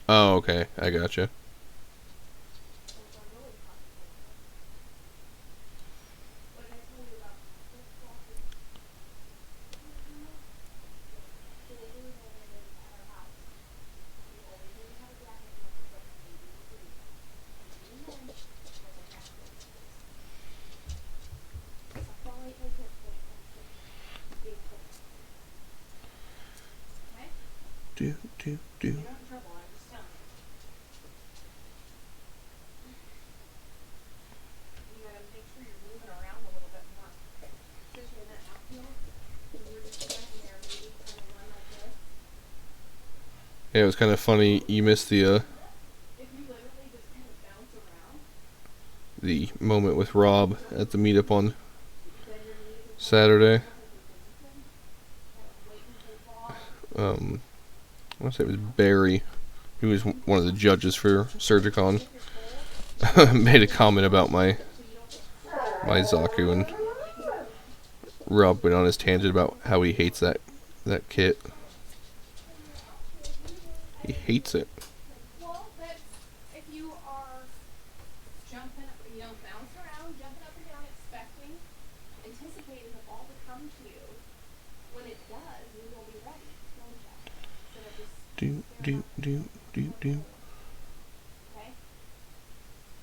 A: oh, okay, I gotcha. Do.
B: You're not in trouble, I'm just telling you. You gotta make sure you're moving around a little bit more. Especially in that outfield. When you're just standing there, maybe kind of run like this.
A: Yeah, it was kind of funny. You missed
B: If you literally just kind of bounce around,
A: the moment with Rob at the meetup on
B: then your knees are
A: Saturday.
B: kind of waiting to fall.
A: I want to say it was Barry, who was one of the judges for Surgicon, made a comment about my Zaku, and Rob went on his tangent about how he hates that kit. He hates it.
B: Well, that's if you are jumping, bounce around, jumping up and down, anticipating the ball to come to you. When it does, you will be ready, won't you? Instead of just
A: Do.
B: okay?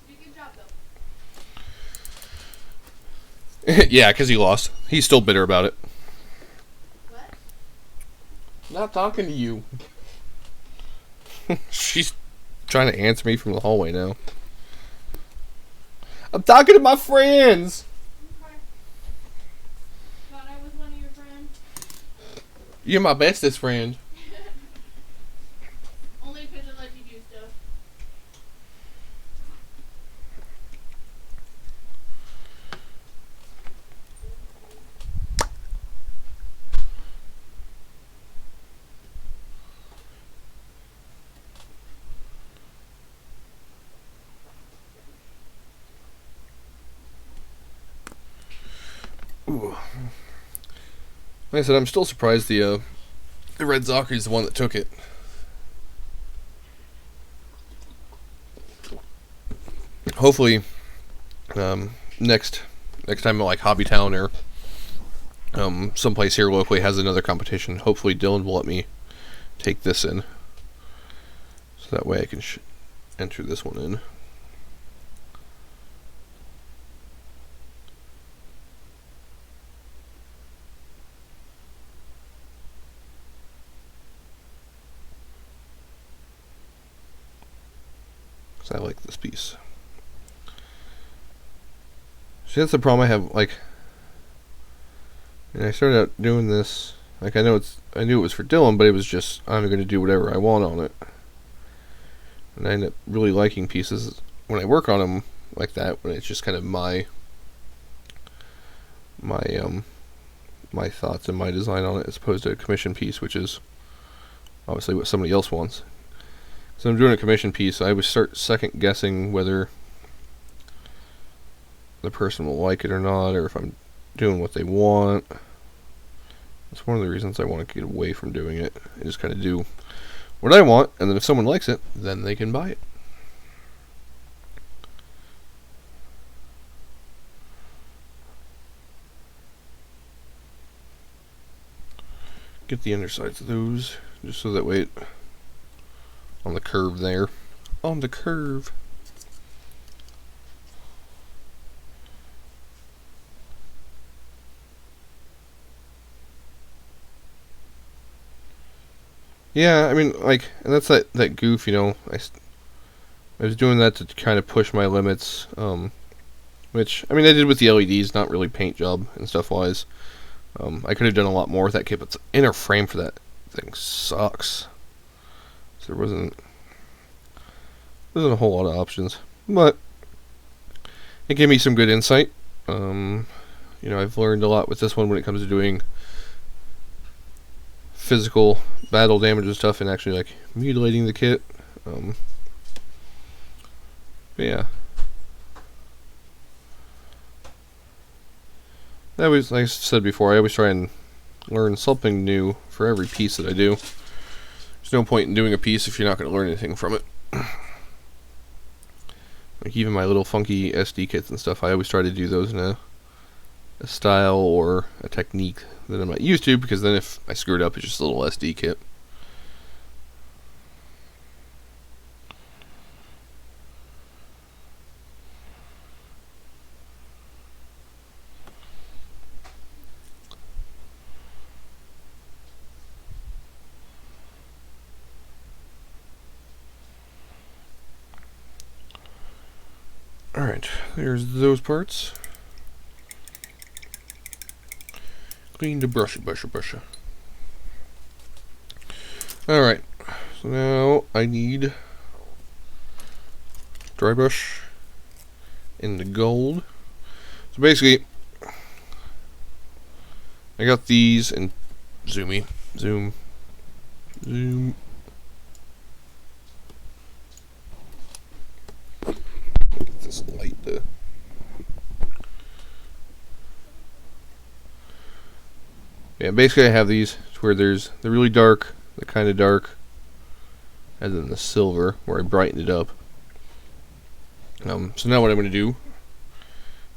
B: You did a good job though.
A: Yeah, because he lost. He's still bitter about it.
B: What?
A: Not talking to you. She's trying to answer me from the hallway now. I'm talking to my friends.
B: Okay. Thought I was one of your friends.
A: You're my bestest friend.
B: Only because I let you do stuff.
A: Ooh. Like I said, I'm still surprised the Red Zaku is the one that took it. Hopefully, next time like Hobby Town or someplace here locally has another competition. Hopefully, Dylan will let me take this in, so that way I can enter this one in. Because I like this piece. See, that's the problem I have. Like, and I started out doing this. Like, I knew it was for Dylan, but it was just I'm going to do whatever I want on it. And I end up really liking pieces when I work on them like that. When it's just kind of my thoughts and my design on it, as opposed to a commission piece, which is obviously what somebody else wants. So I'm doing a commission piece. I would start second guessing whether the person will like it or not, or if I'm doing what they want. That's one of the reasons I want to get away from doing it. I just kind of do what I want, and then if someone likes it, then they can buy it. Get the undersides of those, just so that way it, on the curve there. On the curve. Yeah, I mean, like, and that's that goof, I was doing that to kind of push my limits, which I mean I did with the LEDs, not really paint job and stuff wise. I could have done a lot more with that kit, but the inner frame for that thing sucks. So there wasn't a whole lot of options, but it gave me some good insight. I've learned a lot with this one when it comes to doing physical battle damage and stuff, and actually like mutilating the kit. But yeah, that was, like I said before, I always try and learn something new for every piece that I do. There's no point in doing a piece if you're not going to learn anything from it. Like even my little funky SD kits and stuff, I always try to do those in a style or a technique that I'm not used to, because then if I screw it up, it's just a little SD kit. Alright, there's those parts. Clean the brushy. Alright, so now I need dry brush in the gold. So basically, I got these in zoom. Get this light to. Yeah, basically I have these where there's the really dark, the kind of dark, and then the silver where I brighten it up. So now what I'm going to do,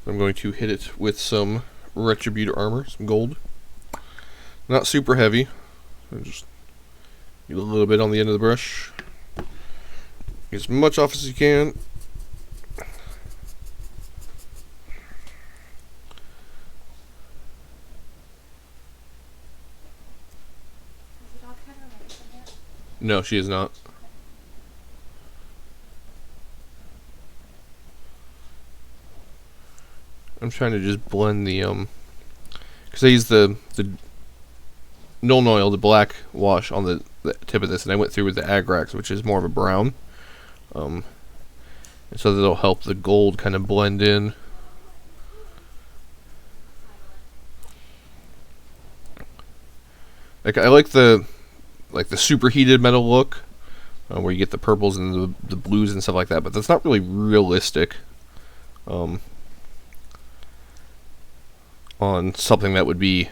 A: I'm going to hit it with some Retributor armor, some gold. Not super heavy. So just get a little bit on the end of the brush. Get as much off as you can. No, she is not. I'm trying to just blend the because I used the Nuln Oil, the black wash on the tip of this, and I went through with the Agrax, which is more of a brown. And so that'll help the gold kind of blend in. Like I like the superheated metal look, where you get the purples and the blues and stuff like that, but that's not really realistic on something that would be,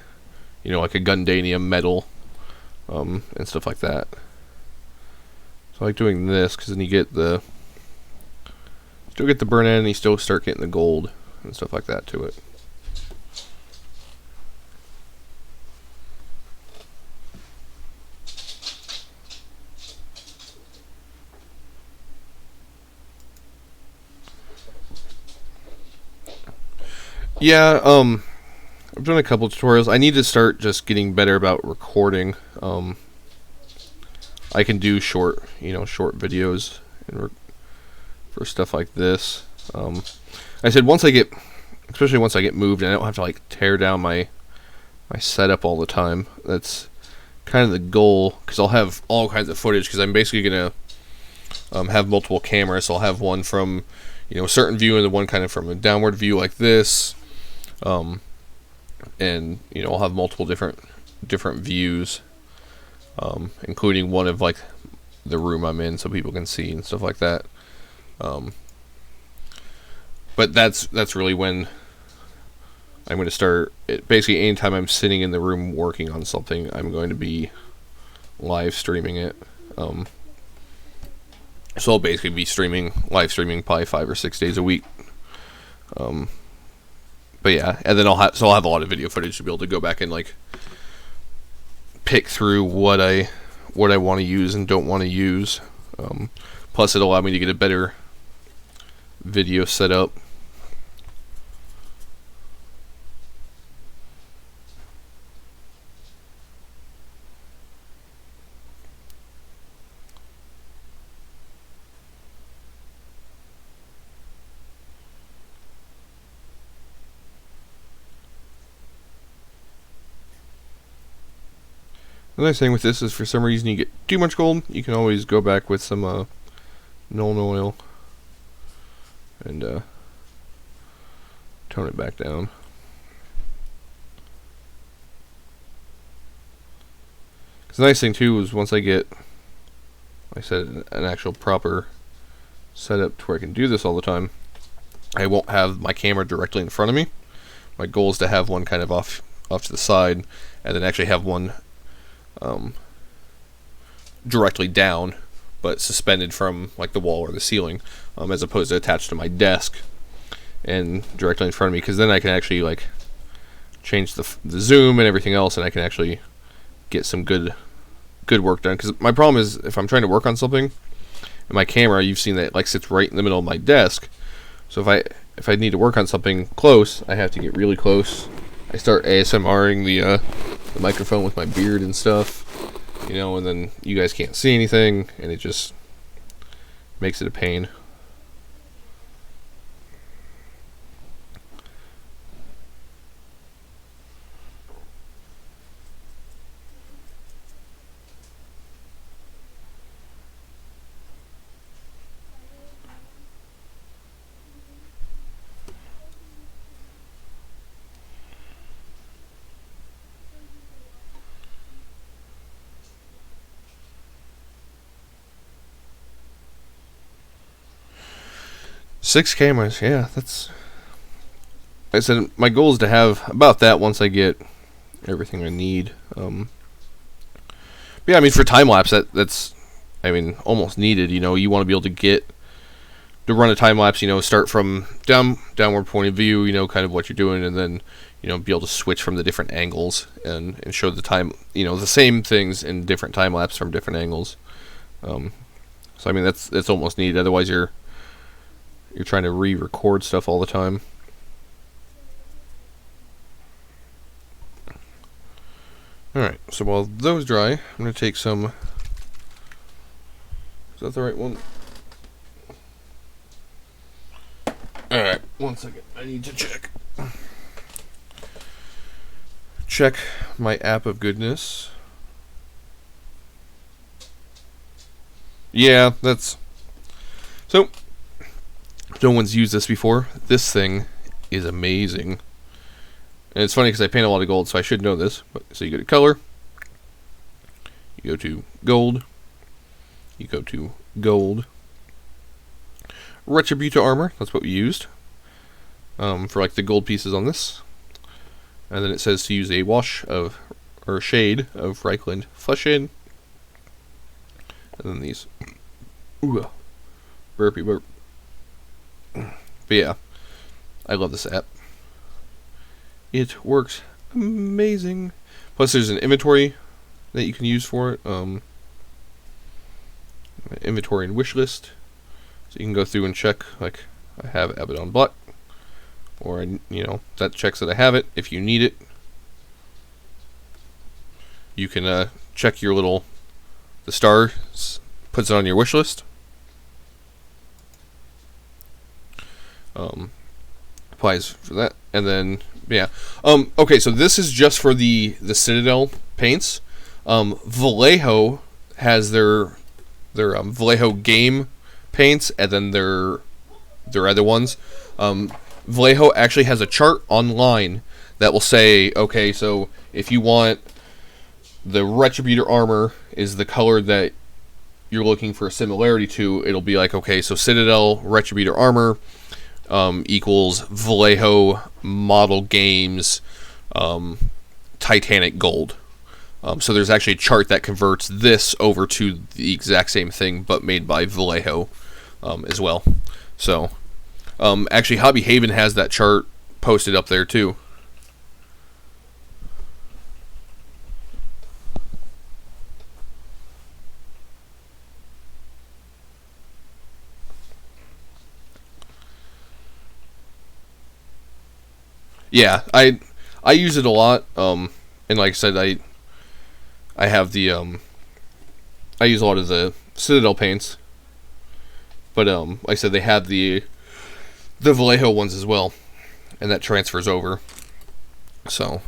A: like a Gundanium metal and stuff like that. So I like doing this because then you get still get the burn in, and you still start getting the gold and stuff like that to it. Yeah, I've done a couple tutorials. I need to start just getting better about recording. I can do short videos for stuff like this. I said especially once I get moved, and I don't have to like tear down my setup all the time. That's kind of the goal, because I'll have all kinds of footage, because I'm basically gonna have multiple cameras. So I'll have one from a certain view, and then one kind of from a downward view like this. And I'll have multiple different views, including one of like the room I'm in, so people can see and stuff like that. But that's really when I'm going to start it. Basically, anytime I'm sitting in the room working on something, I'm going to be live streaming it. So I'll basically be live streaming probably 5 or 6 days a week. But yeah, and then I'll have a lot of video footage to be able to go back and like pick through what I want to use and don't want to use. Plus, it'll allow me to get a better video setup. The nice thing with this is, for some reason you get too much gold, you can always go back with some Nuln Oil and tone it back down. Because the nice thing too is, once I get, like I said, an actual proper setup to where I can do this all the time, I won't have my camera directly in front of me. My goal is to have one kind of off to the side, and then actually have one directly down, but suspended from like the wall or the ceiling, as opposed to attached to my desk and directly in front of me. Because then I can actually like change the zoom and everything else, and I can actually get some good work done. Because my problem is, if I'm trying to work on something, and my camera, you've seen that it like sits right in the middle of my desk. So if I need to work on something close, I have to get really close. I start ASMRing the microphone with my beard and stuff, you know, and then you guys can't see anything, and it just makes it a pain. Six cameras, yeah, that's... Like I said, my goal is to have about that once I get everything I need. But yeah, I mean, for time-lapse, that's, I mean, almost needed, you know. You want to be able to run a time-lapse, you know, start from downward point of view, you know, kind of what you're doing, and then, you know, be able to switch from the different angles and show the time, you know, the same things in different time-lapse from different angles. So, I mean, that's almost needed, otherwise you're trying to re-record stuff all the time. Alright, so while those dry, I'm going to take some... Is that the right one? Alright, one second. I need to check my app of goodness. Yeah, that's... So... No one's used this before. This thing is amazing. And it's funny because I paint a lot of gold, so I should know this. So you go to color, you go to gold, you go to gold, Retributor armor, that's what we used for like the gold pieces on this. And then it says to use a wash of, or shade of Reikland Flesh Shade. And then these. Ooh, burpee burp. But yeah, I love this app. It works amazing. Plus, there's an inventory that you can use for it. Inventory and wish list, so you can go through and check. Like, I have Abaddon Black, or you know, that checks that I have it. If you need it, you can check your the star puts it on your wish list. Applies for that, and then yeah. Okay, so this is just for the Citadel paints. Vallejo has their Vallejo game paints, and then their other ones. Vallejo actually has a chart online that will say, okay, so if you want the Retributor armor is the color that you're looking for a similarity to, it'll be like, okay, so Citadel Retributor armor equals Vallejo Model Games Titanic Gold. So there's actually a chart that converts this over to the exact same thing, but made by Vallejo as well. So actually, Hobby Haven has that chart posted up there too. Yeah, I use it a lot, and like I said, I have the I use a lot of the Citadel paints, but like I said, they have the Vallejo ones as well, and that transfers over. So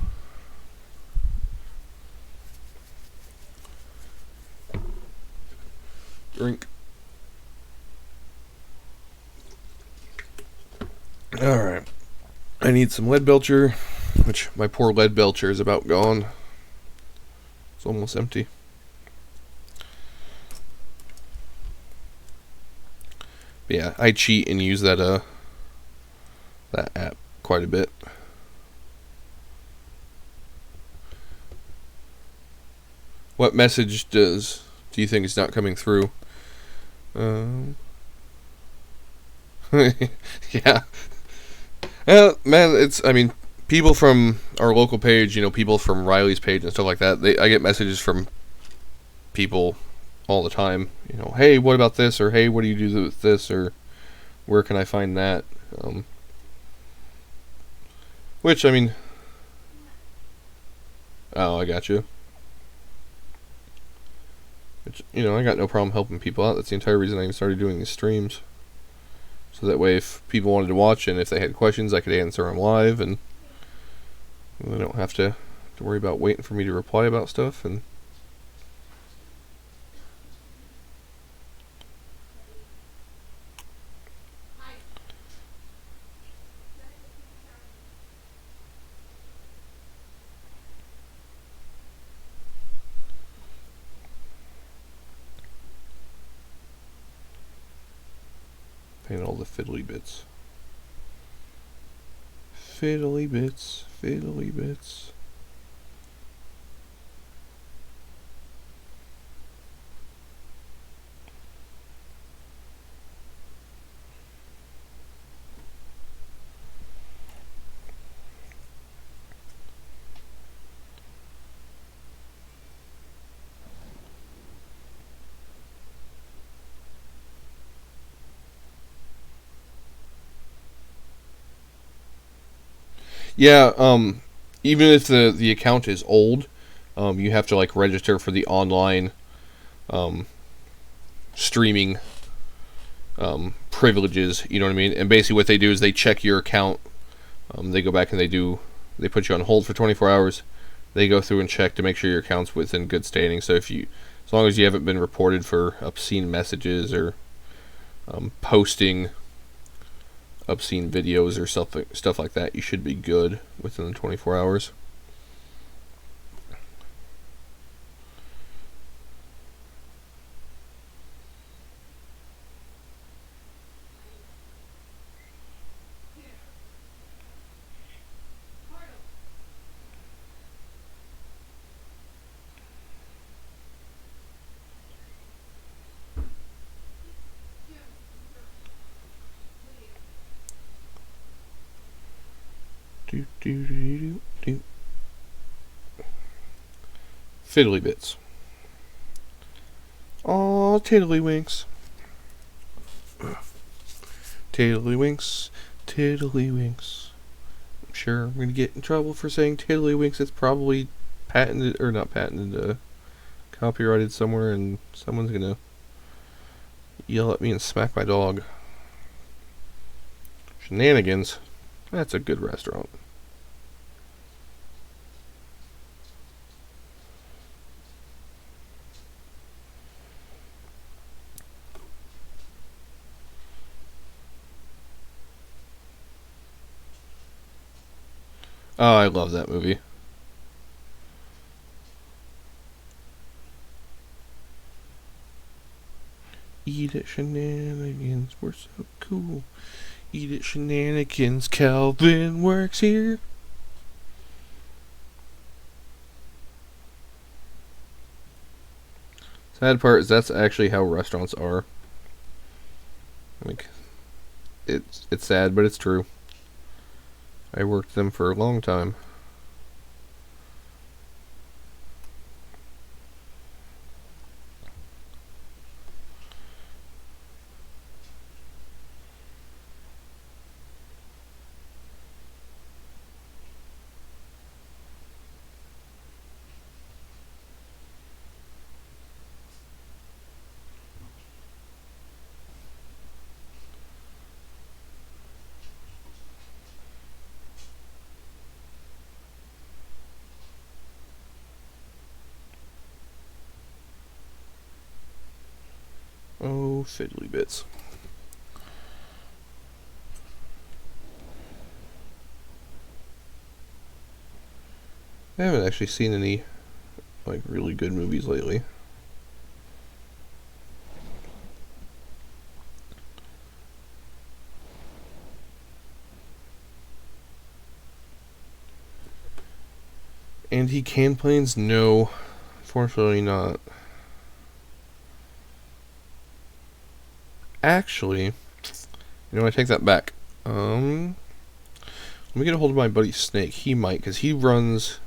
A: Drink. Alright. I need some lead belcher, which my poor lead belcher is about gone. It's almost empty. But yeah, I cheat and use that app quite a bit. What message do you think is not coming through? Yeah. Man, people from our local page, people from Riley's page and stuff like that. I get messages from people all the time. Hey, what about this? Or hey, what do you do with this? Or where can I find that? Which oh, I got you. Which, I got no problem helping people out. That's the entire reason I even started doing these streams. So that way, if people wanted to watch and if they had questions, I could answer them live, and they don't have to worry about waiting for me to reply about stuff. And paying all the fiddly bits. Fiddly bits, fiddly bits. Yeah, even if the account is old, you have to like register for the online streaming privileges. You know what I mean? And basically, what they do is they check your account. They go back and they put you on hold for 24 hours. They go through and check to make sure your account's within good standing. So as long as you haven't been reported for obscene messages or posting obscene videos or stuff like that, you should be good within the 24 hours. Fiddly bits. Aw, tiddlywinks. Tiddlywinks, tiddlywinks. I'm sure I'm gonna get in trouble for saying tiddlywinks. It's probably patented, or not patented, copyrighted somewhere, and someone's gonna yell at me and smack my dog. Shenanigans. That's a good restaurant. Oh, I love that movie. Eat it, shenanigans. We're so cool. Eat it, shenanigans. Calvin works here. Sad part is that's actually how restaurants are. Like, it's sad, but it's true. I worked them for a long time. Oh, fiddly bits. I haven't actually seen any like really good movies lately. Anti-can planes? No, fortunately not. Actually, I take that back. Let me get a hold of my buddy Snake. He might, because he runs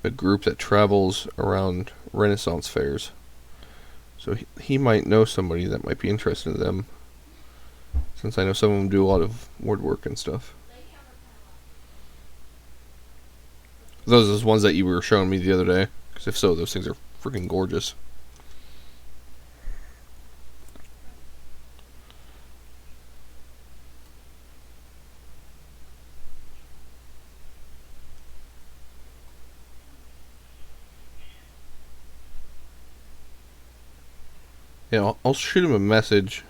A: a group that travels around Renaissance fairs. So he might know somebody that might be interested in them, since I know some of them do a lot of woodwork and stuff. Those are the ones that you were showing me the other day, because if so, those things are freaking gorgeous. Yeah, I'll shoot him a message.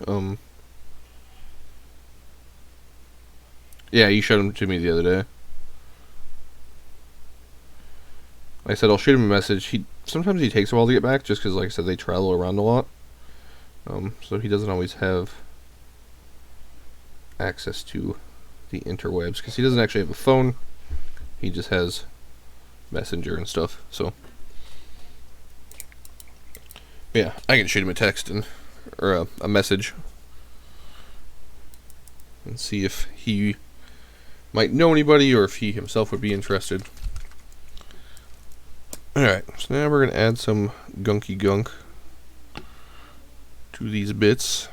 A: Yeah, you showed him to me the other day. Like I said, I'll shoot him a message. Sometimes he takes a while to get back, just because, like I said, they travel around a lot. So he doesn't always have access to the interwebs, because he doesn't actually have a phone. He just has Messenger and stuff. So yeah, I can shoot him a text or a message and see if he might know anybody or if he himself would be interested. Alright, so now we're going to add some gunky gunk to these bits.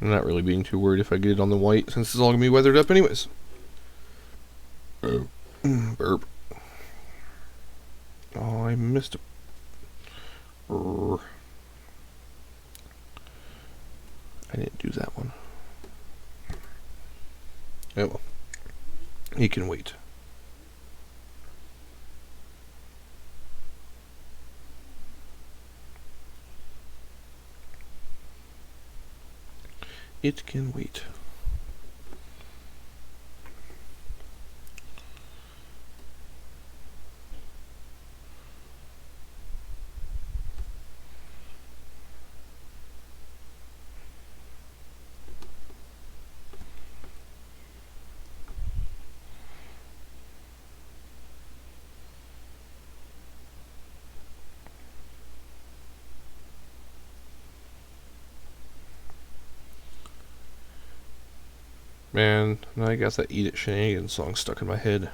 A: I'm not really being too worried if I get it on the white, since it's all going to be weathered up anyways. Burp. Oh, I missed a... I didn't do that one. Oh well. He can wait. It can wait. Man, now I got that Eat It Shenanigans song stuck in my head.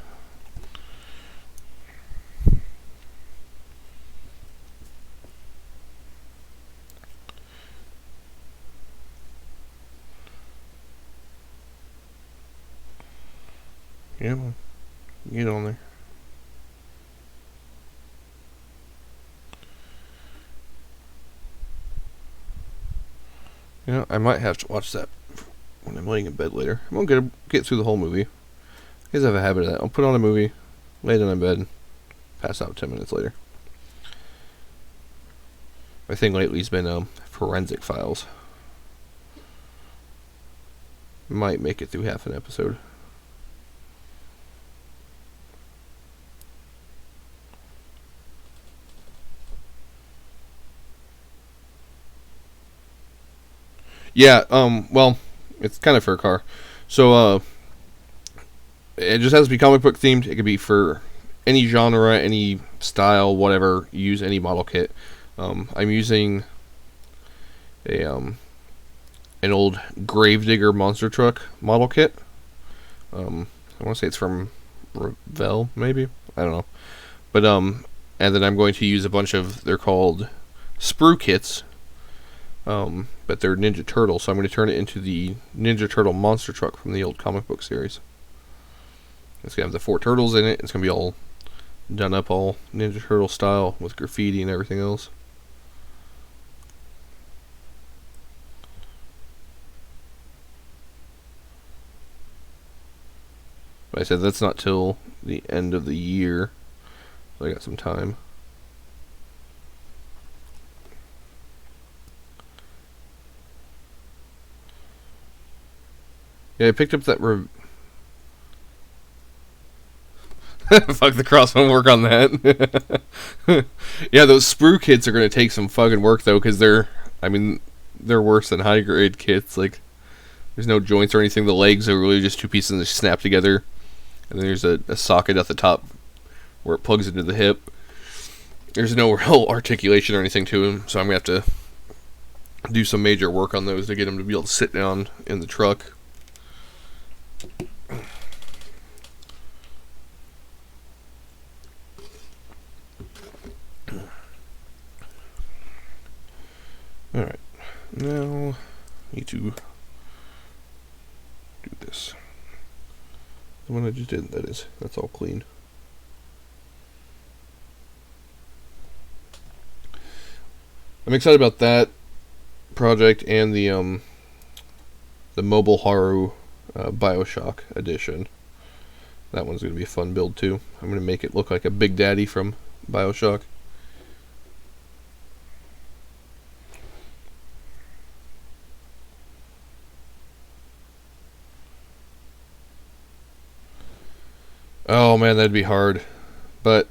A: Yeah, well, get on there. I might have to watch that when I'm laying in bed later. I won't get through the whole movie. I guess I have a habit of that. I'll put on a movie, lay down in bed, pass out 10 minutes later. My thing lately has been Forensic Files. Might make it through half an episode. Yeah, well, it's kind of for a car. So, it just has to be comic book themed. It could be for any genre, any style, whatever. Use any model kit. I'm using an old Gravedigger monster truck model kit. I want to say it's from Revell, maybe. I don't know. But and then I'm going to use a bunch of, they're called sprue kits. But they're Ninja Turtle, so I'm going to turn it into the Ninja Turtle monster truck from the old comic book series. It's going to have the 4 turtles in it. It's going to be all done up all Ninja Turtle style with graffiti and everything else. But I said that's not till the end of the year. So I got some time. Yeah, I picked up that. Fuck the cross, won't work on that. Yeah, those sprue kits are gonna take some fucking work though, because they're worse than high grade kits. Like, there's no joints or anything. The legs are really just two pieces that snap together, and then there's a socket at the top where it plugs into the hip. There's no real articulation or anything to them, so I'm gonna have to do some major work on those to get them to be able to sit down in the truck. Alright, now I need to do this. The one I just did, that's all clean. I'm excited about that project and the Mobile Haru Bioshock edition. That one's going to be a fun build too. I'm going to make it look like a Big Daddy from Bioshock. Oh man, that'd be hard. But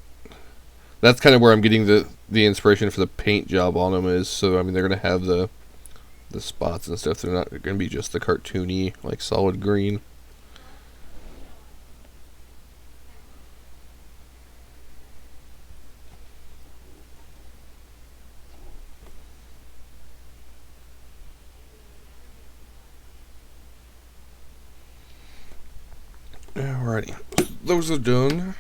A: that's kind of where I'm getting the inspiration for the paint job on them is. So I mean, they're gonna have the spots and stuff. They're not gonna be just the cartoony like solid green. Alrighty, those are done.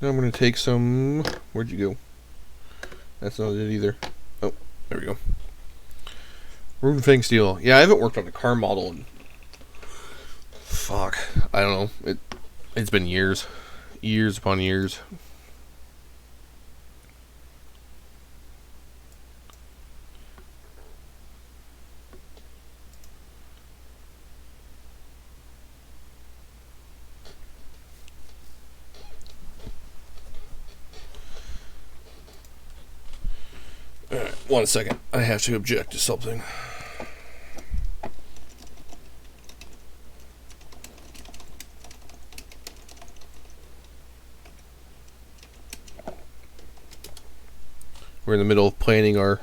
A: Now I'm gonna take some. Where'd you go? That's not it either. Oh, there we go. Runefang steel. Yeah, I haven't worked on a car model in. Fuck, I don't know. It's been years upon years. Alright, 1 second. I have to object to something. We're in the middle of planning our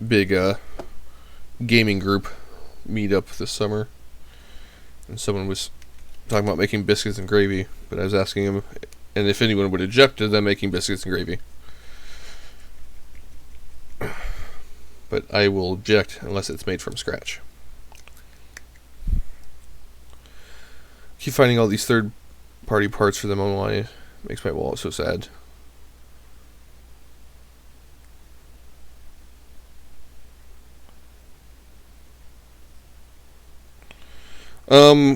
A: big gaming group meetup this summer, and someone was talking about making biscuits and gravy, but I was asking him, and if anyone would object to them making biscuits and gravy. But I will object unless it's made from scratch. Keep finding all these third-party parts for them online. It makes my wallet so sad.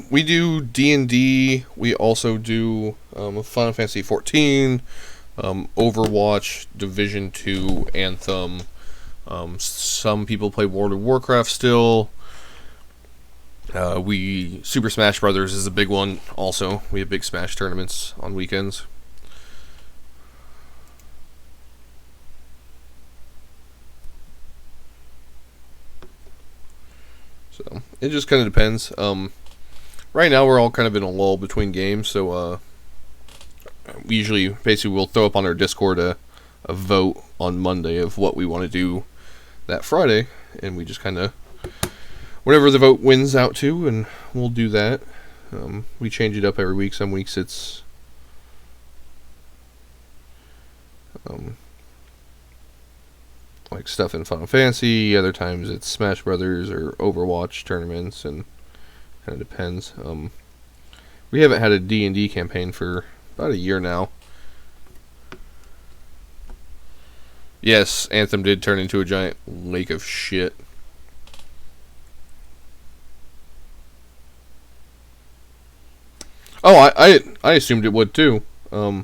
A: We do D&D. We also do Final Fantasy 14, Overwatch, Division 2, Anthem. Some people play World of Warcraft still. Super Smash Brothers is a big one also. We have big Smash tournaments on weekends. So it just kind of depends. Right now we're all kind of in a lull between games, so we usually basically we'll throw up on our Discord a vote on Monday of what we want to do that Friday, and we just kind of whatever the vote wins out to, and we'll do that. We change it up every week. Some weeks it's like stuff in Final Fantasy. Other times it's Smash Brothers or Overwatch tournaments, and kind of depends. We haven't had a D&D campaign for about a year now. Yes, Anthem did turn into a giant lake of shit. Oh, I assumed it would too. You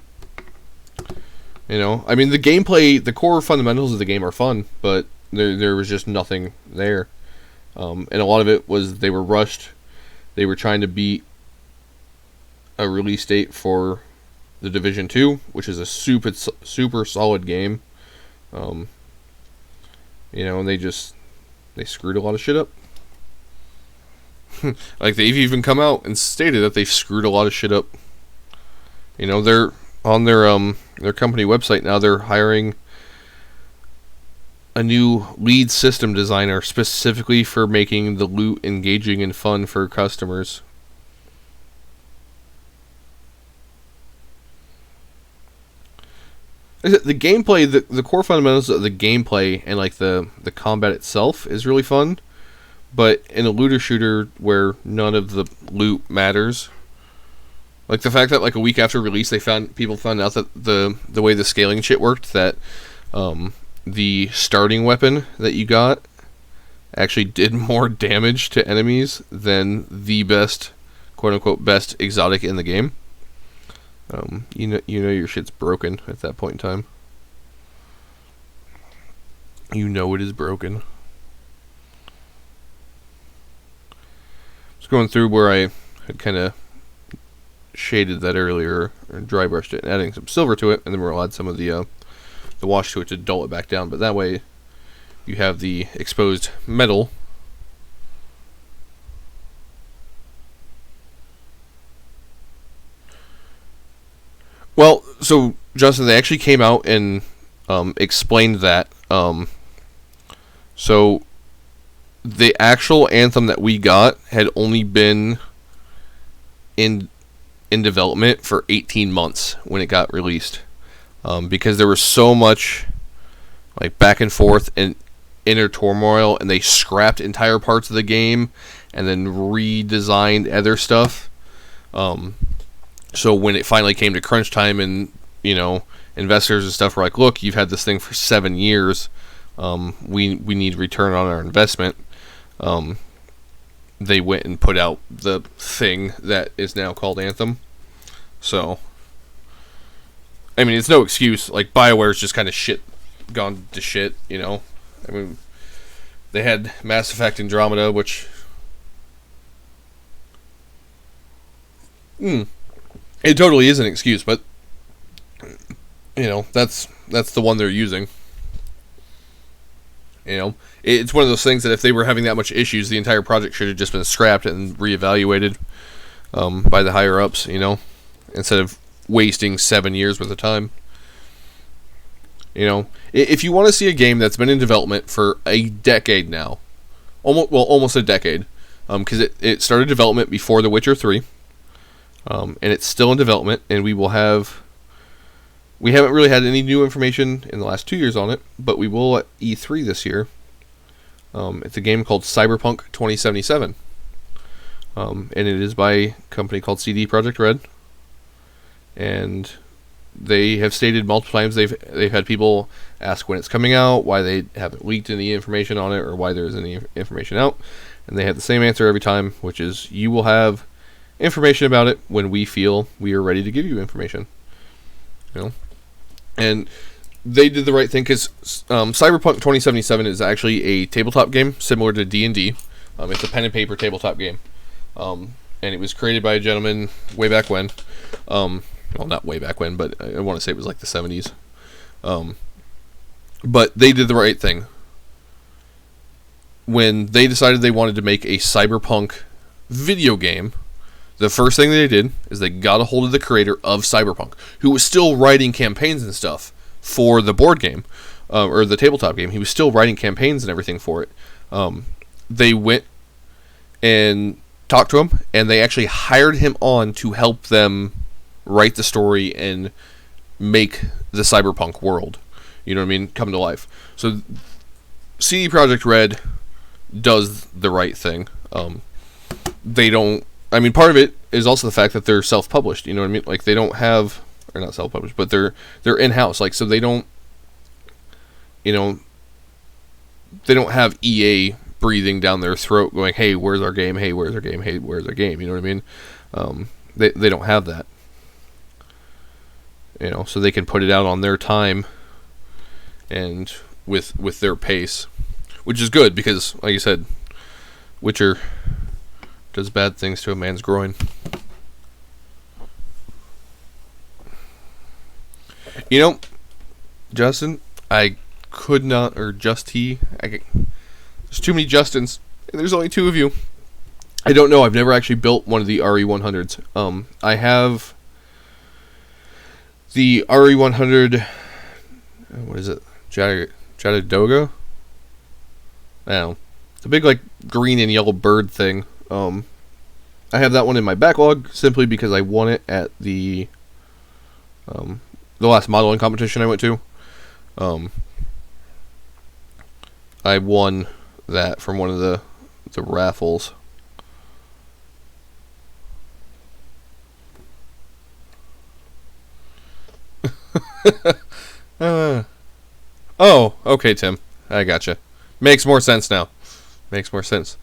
A: know, I mean, the gameplay, the core fundamentals of the game are fun, but there was just nothing there. And a lot of it was they were rushed. They were trying to beat a release date for The Division 2, which is a super solid game. And they screwed a lot of shit up. Like, they've even come out and stated that they've screwed a lot of shit up. They're on their company website now. They're hiring a new lead system designer specifically for making the loot engaging and fun for customers. The gameplay, the core fundamentals of the gameplay and like the combat itself is really fun, but in a looter shooter where none of the loot matters, like the fact that like a week after release people found out that the way the scaling shit worked, that the starting weapon that you got actually did more damage to enemies than the best, quote unquote, best exotic in the game. Your shit's broken at that point in time. It is broken. Just going through where I had kind of shaded that earlier, or dry brushed it, and adding some silver to it, and then we'll add some of the wash to it to dull it back down. But that way, you have the exposed metal. Well, so Justin, they actually came out and explained that. So the actual Anthem that we got had only been in development for 18 months when it got released, because there was so much like back and forth and inner turmoil, and they scrapped entire parts of the game and then redesigned other stuff. So when it finally came to crunch time, and investors and stuff were like, "Look, you've had this thing for 7 years. We need return on our investment." They went and put out the thing that is now called Anthem. So, I mean, it's no excuse. Like, BioWare's just kind of gone to shit. I mean, they had Mass Effect Andromeda, which it totally is an excuse, but that's the one they're using. It's one of those things that if they were having that much issues, the entire project should have just been scrapped and reevaluated by the higher ups. Instead of wasting 7 years worth of time. If you want to see a game that's been in development for a decade now, almost a decade, because it started development before The Witcher 3. And it's still in development, and we haven't really had any new information in the last 2 years on it, but we will at E3 this year. It's a game called Cyberpunk 2077. And it is by a company called CD Projekt Red. And they have stated multiple times they've had people ask when it's coming out, why they haven't leaked any information on it, or why there isn't any information out. And they have the same answer every time, which is, you will have information about it when we feel we are ready to give you information. And they did the right thing, because Cyberpunk 2077 is actually a tabletop game similar to D&D. It's a pen and paper tabletop game, and it was created by a gentleman way back when. Well, not way back when, but I want to say it was like the 70s. But they did the right thing when they decided they wanted to make a cyberpunk video game. The first thing they did is they got a hold of the creator of Cyberpunk, who was still writing campaigns and stuff for the board game, or the tabletop game. He was still writing campaigns and everything for it. They went and talked to him, and they actually hired him on to help them write the story and make the Cyberpunk world, come to life. So CD Projekt Red does the right thing. They don't... I mean, part of it is also the fact that they're self-published. You know what I mean? Like, they don't have... Or not self-published, but they're in-house. Like, so they don't... They don't have EA breathing down their throat going, "Hey, where's our game? Hey, where's our game? Hey, where's our game?" You know what I mean? They don't have that. So they can put it out on their time and with their pace, which is good because, like you said, Witcher does bad things to a man's groin. You know, Justin, I could not, or there's too many Justins, and there's only two of you. I don't know, I've never actually built one of the RE100s. I have the RE100, what is it, Jadadoga? I don't know, the big, like, green and yellow bird thing. I have that one in my backlog, simply because I won it at the last modeling competition I went to. I won that from one of the raffles. Oh, okay, Tim. I gotcha. Makes more sense now. Makes more sense.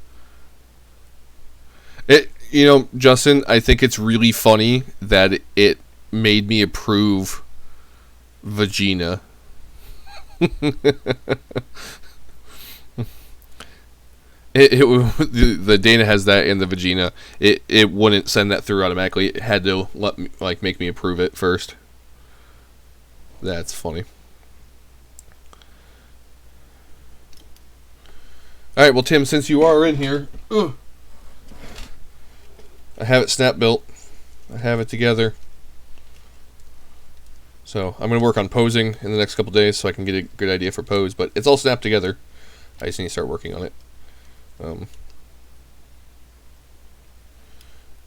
A: Justin, I think it's really funny that it made me approve Vagina. The Dana has that in the Vagina. It wouldn't send that through automatically. It had to let me, like, make me approve it first. That's funny. Alright, well, Tim, since you are in here, I have it snap built. I have it together. So I'm going to work on posing in the next couple days so I can get a good idea for pose. But it's all snapped together. I just need to start working on it. But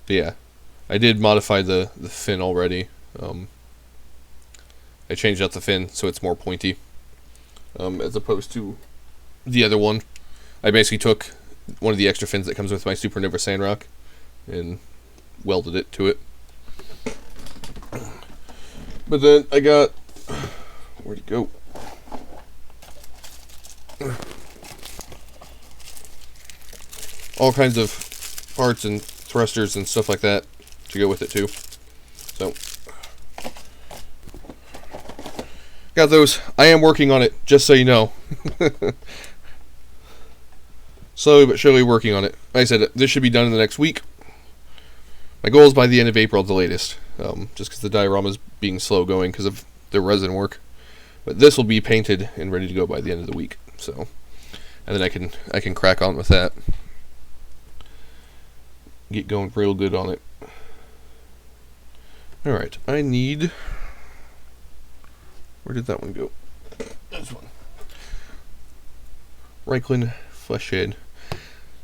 A: yeah, I did modify the fin already. I changed out the fin so it's more pointy, as opposed to the other one. I basically took one of the extra fins that comes with my Supernova Sandrock and welded it to it. But then I got, where'd it go? All kinds of parts and thrusters and stuff like that to go with it too. So got those. I am working on it, just so you know. Slowly but surely working on it. Like I said, this should be done in the next week. My goal is by the end of April at the latest. Just because the diorama is being slow going because of the resin work. But this will be painted and ready to go by the end of the week. So, and then I can crack on with that. Get going real good on it. Alright, I need... Where did that one go? This one. Reichland Fleshhead.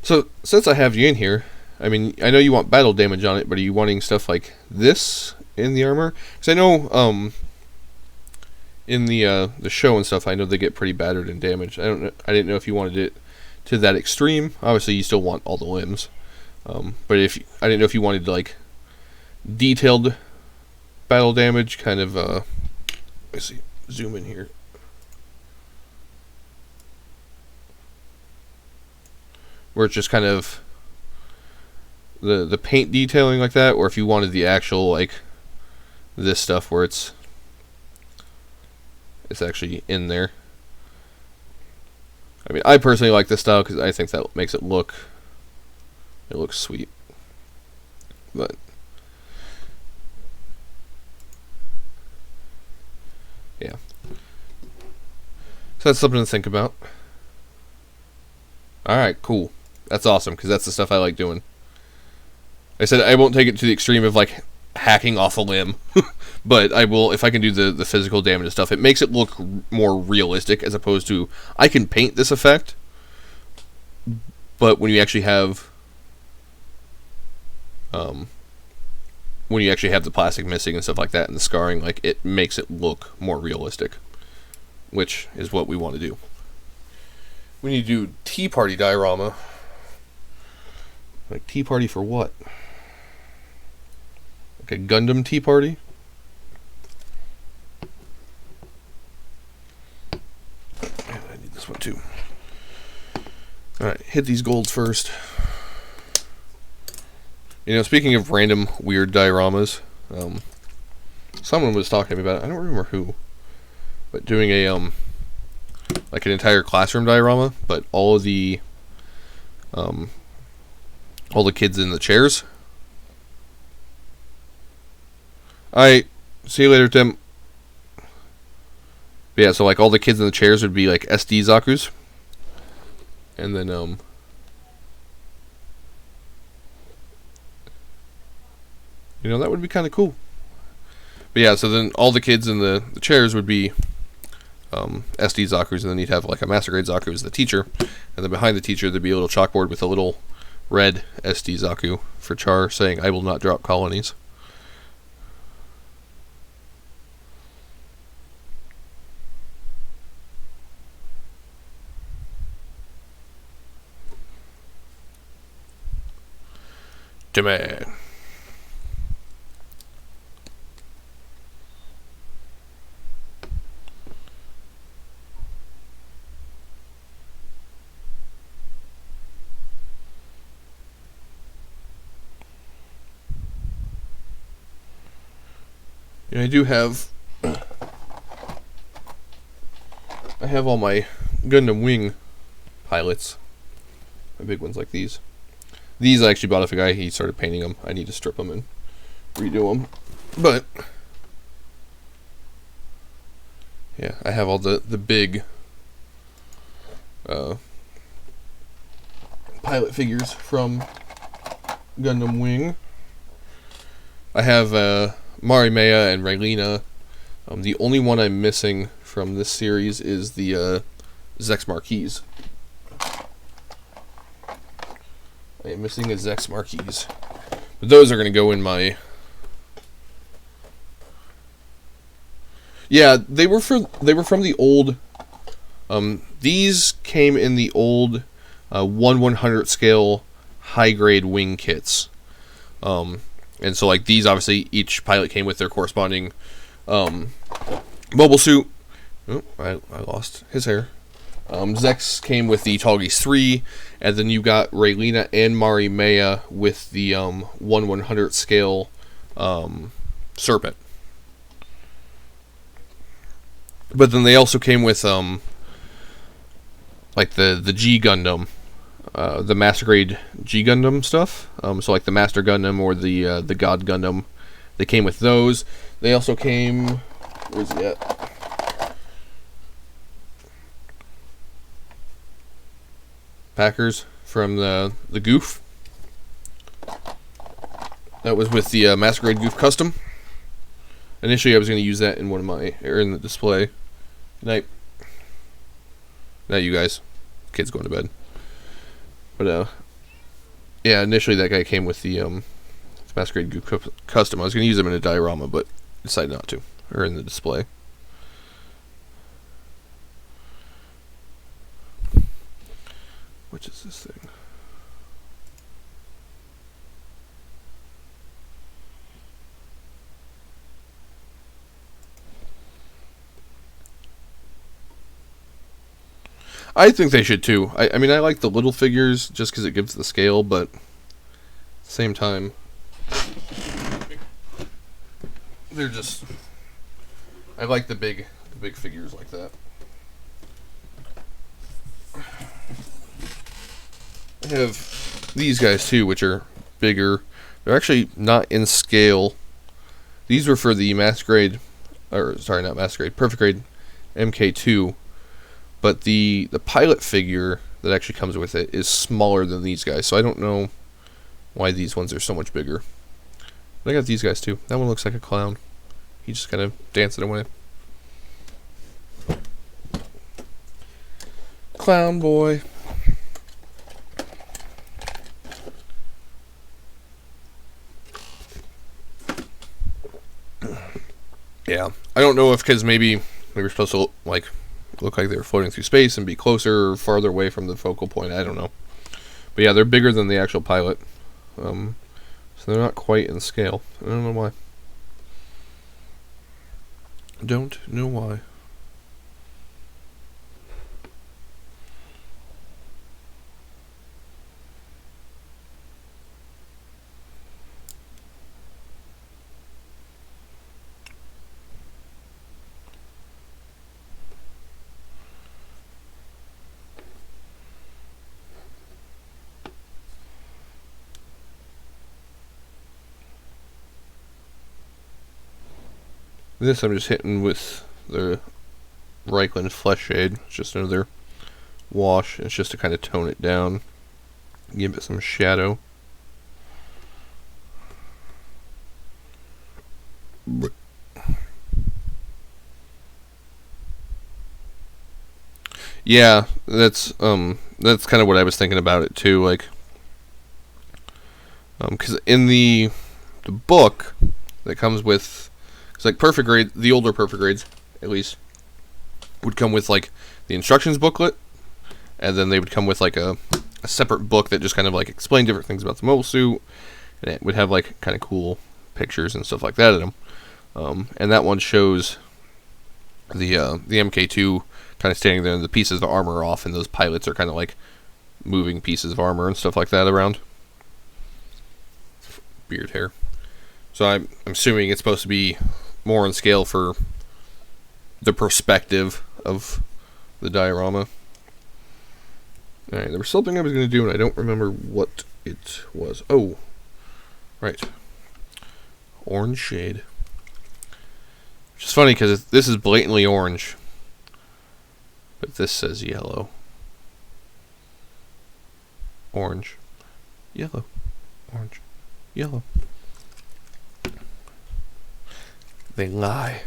A: So, since I have you in here, I mean, I know you want battle damage on it, but are you wanting stuff like this in the armor? Because I know, in the show and stuff, I know they get pretty battered and damaged. I didn't know if you wanted it to that extreme. Obviously, you still want all the limbs. But I didn't know if you wanted, like, detailed battle damage, kind of, let's see, zoom in here. Where it's just kind of the paint detailing like that, or if you wanted the actual, like, this stuff where it's actually in there. I mean, I personally like this style because I think that makes it looks sweet. But yeah, so that's something to think about. Alright, cool. That's awesome, because that's the stuff I like doing. I said I won't take it to the extreme of, like, hacking off a limb. But I will, if I can do the physical damage and stuff. It makes it look more realistic, as opposed to, I can paint this effect, but when you actually have... when you actually have the plastic missing and stuff like that, and the scarring, like, it makes it look more realistic. Which is what we want to do. We need to do Tea Party diorama. Like, Tea Party for what? Like a Gundam Tea Party? I need this one too. Alright, hit these golds first. You know, speaking of random weird dioramas, someone was talking to me about it. I don't remember who. But doing a, like an entire classroom diorama, but all of the all the kids in the chairs. Alright, see you later, Tim. But yeah, so like all the kids in the chairs would be like SD Zakus. And then that would be kind of cool. But yeah, so then all the kids in the chairs would be SD Zakus, and then you'd have like a Master Grade Zaku as the teacher, and then behind the teacher there'd be a little chalkboard with a little red SD Zaku for Char saying, "I will not drop colonies." Demand. And I do have all my Gundam Wing pilots, my big ones like these. These I actually bought off a guy. He started painting them. I need to strip them and redo them. But yeah, I have all the big pilot figures from Gundam Wing. I have Marimea and Raylina. The only one I'm missing from this series is the Zex Marquise. I am missing a Zex Marquise. But those are going to go in my... Yeah, they were from the old... these came in the old 1/100 scale high-grade wing kits. And so, like, these, obviously, each pilot came with their corresponding mobile suit. Oh, I lost his hair. Zex came with the Tallgeese 3, and then you got Raylina and Marimea with the 1/100 scale Serpent. But then they also came with like the G Gundam, the Master Grade G Gundam stuff. So like the Master Gundam or the God Gundam, they came with those. They also came. Where's he at? Packers from the Goof. That was with the Master Grade Goof Custom. Initially, I was going to use that in one of my in the display. Night. Night, you guys. Kids going to bed. But yeah, initially that guy came with the Master Grade Goof Custom. I was going to use him in a diorama, but decided not to, or in the display. Which is this thing? I think they should too. I mean, I like the little figures just because it gives the scale, but at the same time, they're just... I like the big figures like that. I have these guys too, which are bigger. They're actually not in scale. These were for the Master Grade, or sorry, not Master Grade, Perfect Grade MK2. But the pilot figure that actually comes with it is smaller than these guys, so I don't know why these ones are so much bigger. But I got these guys too. That one looks like a clown. He just kind of dancing away. Clown boy. Yeah, I don't know if because maybe they were supposed to look like they were floating through space and be closer or farther away from the focal point. I don't know, but yeah, they're bigger than the actual pilot, so they're not quite in scale. I don't know why. Don't know why. This I'm just hitting with the Reichland Flesh Shade. It's just another wash. It's just to kind of tone it down, give it some shadow. Yeah, that's kind of what I was thinking about it too. Like, because in the book that comes with, it's like Perfect Grade, the older Perfect Grades at least, would come with like the instructions booklet, and then they would come with like a separate book that just kind of like explained different things about the mobile suit, and it would have like kind of cool pictures and stuff like that in them. And that one shows the MK2 kind of standing there, and the pieces of armor are off, and those pilots are kind of like moving pieces of armor and stuff like that around. Beard hair. So I'm assuming it's supposed to be more on scale for the perspective of the diorama. Alright, there was something I was going to do, and I don't remember what it was. Oh, right. Orange shade. Which is funny because this is blatantly orange, but this says yellow. Orange. Yellow. Orange. Yellow. They lie.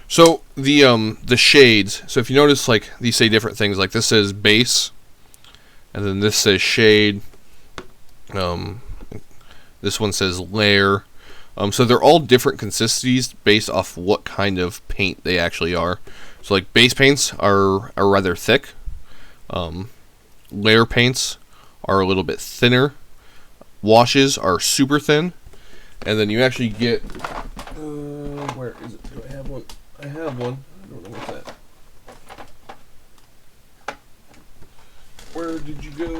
A: So the shades. So if you notice, like, these say different things. Like this says base, and then this says shade. This one says layer. So they're all different consistencies based off what kind of paint they actually are. So like base paints are rather thick. Layer paints are a little bit thinner. Washes are super thin, and then you actually get. Where is it? Do I have one? I have one. I don't know what's that. Where did you go?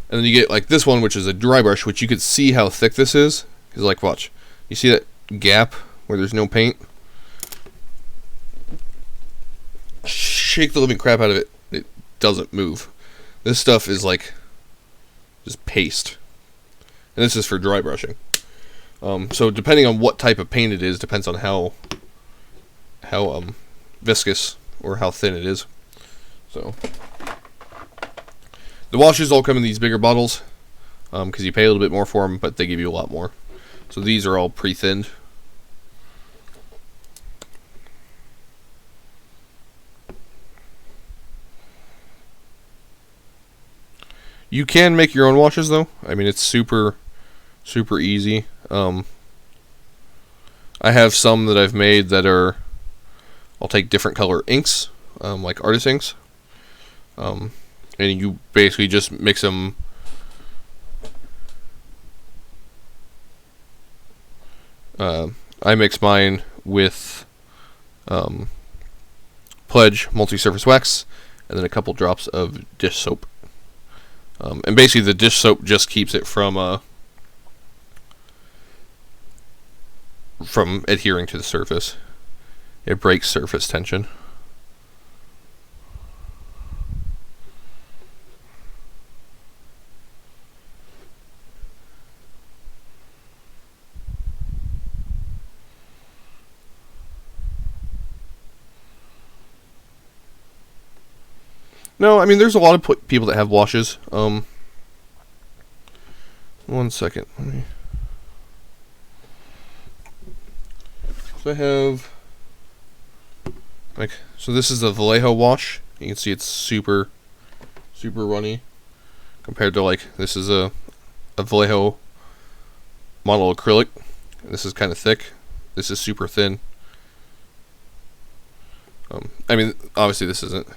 A: And then you get like this one, which is a dry brush, which you could see how thick this is. Because like, watch. You see that gap where there's no paint? Shake the living crap out of it. It doesn't move. This stuff is like just paste. And this is for dry brushing. So depending on what type of paint it is, depends on how viscous or how thin it is. So the washes all come in these bigger bottles because you pay a little bit more for them, but they give you a lot more. So these are all pre-thinned. You can make your own washes though. I mean, it's super easy. I have some that I've made that are, I'll take different color inks, like artist inks, and you basically just mix them. I mix mine with Pledge multi-surface wax, and then a couple drops of dish soap. And basically the dish soap just keeps it from adhering to the surface. It breaks surface tension. No, I mean, there's a lot of people that have washes. 1 second. So I have, like, so this is the Vallejo wash. You can see it's super runny compared to, like, this is a Vallejo model acrylic. This is kind of thick. This is super thin. I mean, obviously this isn't.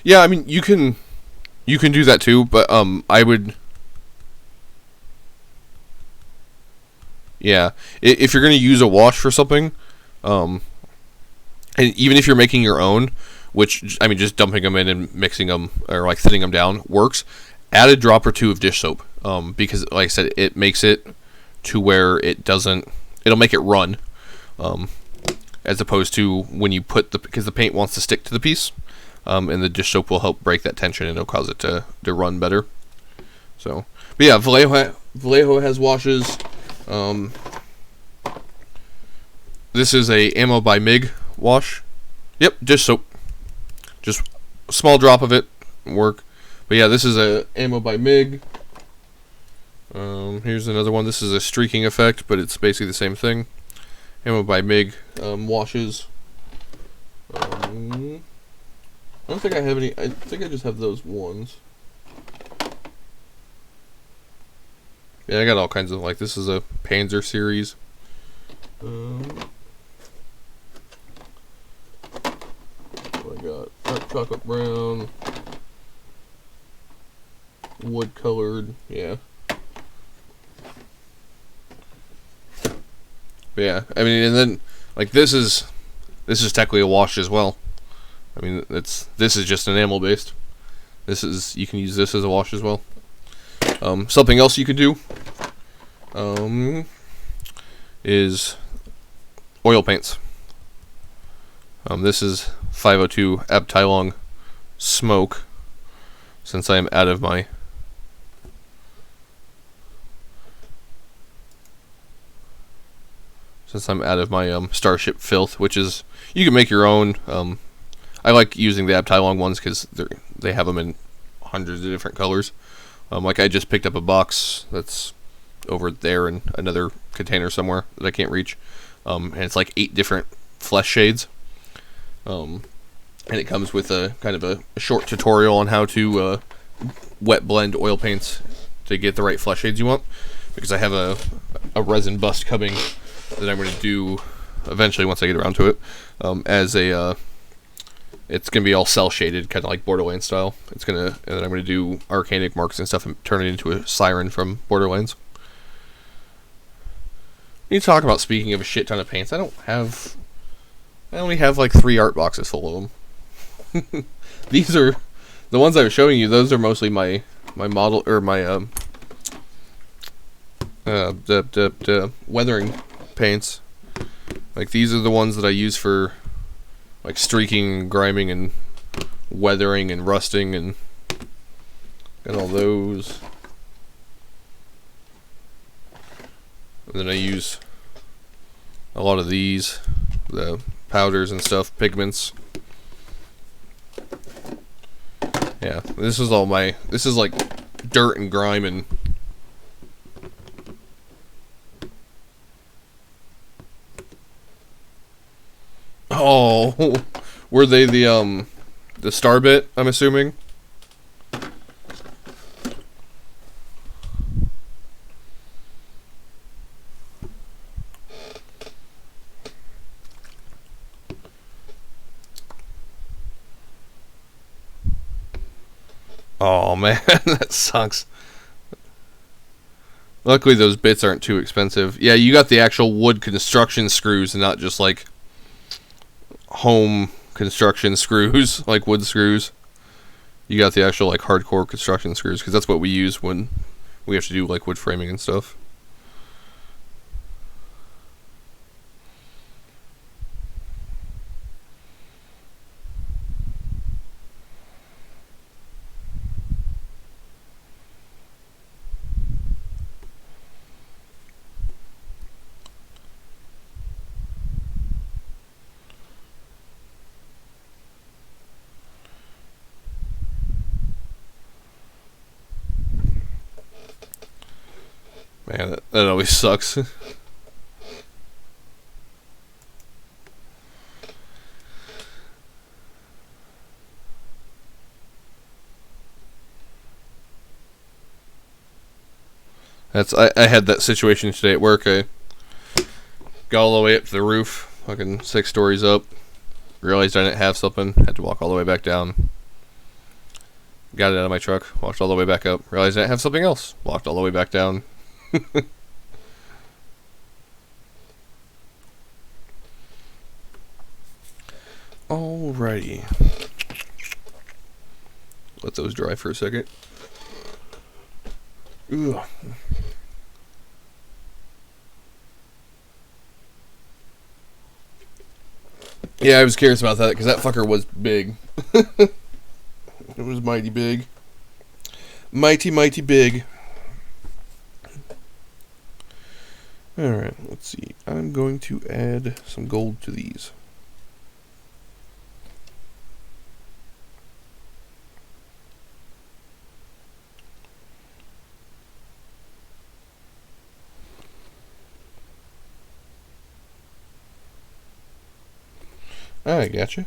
A: Yeah, I mean you can do that too, but I would. Yeah, if you're gonna use a wash for something, um, and even if you're making your own, which I mean, just dumping them in and mixing them or like thinning them down works. Add a drop or two of dish soap, because like I said, it makes it to where it doesn't. It'll make it run, as opposed to when you put because the paint wants to stick to the piece, and the dish soap will help break that tension and it'll cause it to run better. So, but yeah, Vallejo has washes. This is a Ammo by MIG wash. Yep, dish soap. Just a small drop of it work. But yeah, this is a Ammo by MIG. Here's another one. This is a streaking effect, but it's basically the same thing. Ammo by MIG washes. I don't think I have any. I think I just have those ones. Yeah, I got all kinds of, like, this is a Panzer series. What I got? Dark chocolate brown. Wood colored. Yeah. But yeah, I mean, and then, like, this is technically a wash as well. I mean, this is just enamel based. You can use this as a wash as well. Something else you could do is oil paints. This is 502 Abteilung Smoke, since I am out of my Starship Filth, which is, you can make your own. I like using the Abteilung ones because they have them in hundreds of different colors. Like, I just picked up a box that's over there in another container somewhere that I can't reach, and it's like 8 different flesh shades, and it comes with a kind of a short tutorial on how to wet blend oil paints to get the right flesh shades you want, because I have a resin bust coming that I'm going to do eventually once I get around to it, as a it's going to be all cell shaded, kind of like Borderlands style. And then I'm going to do arcanic marks and stuff and turn it into a siren from Borderlands. You talk about, speaking of a shit ton of paints, I only have like 3 art boxes full of them. These are the ones I was showing you. Those are mostly my model, or my the weathering paints. Like, these are the ones that I use for, like, streaking and griming and weathering and rusting, and got all those. And then I use a lot of these, the powders and stuff, pigments. Yeah, this is like dirt and grime and oh, were they the Starbit, I'm assuming? Oh man, that sucks. Luckily those bits aren't too expensive. Yeah, you got the actual wood construction screws and not just like home construction screws, like wood screws. You got the actual, like, hardcore construction screws, because that's what we use when we have to do, like, wood framing and stuff. Man, that always sucks. I had that situation today at work. I got all the way up to the roof, fucking 6 stories up. Realized I didn't have something. Had to walk all the way back down. got it out of my truck, walked all the way back up, realized I didn't have something else, walked all the way back down. Alrighty. Let those dry for a second. Ugh. Yeah, I was curious about that because that fucker was big. It was mighty big. Mighty, mighty big. Alright, let's see. I'm going to add some gold to these. I gotcha.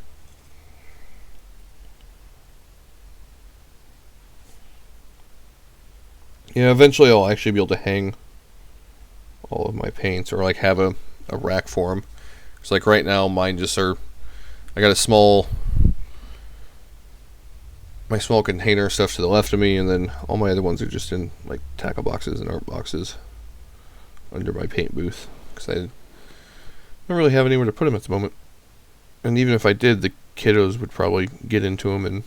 A: Yeah, eventually I'll actually be able to hang all of my paints or like have a rack for them. It's like right now mine just are, I got my small container stuff to the left of me, and then all my other ones are just in like tackle boxes and art boxes under my paint booth because I don't really have anywhere to put them at the moment. And even if I did, the kiddos would probably get into them and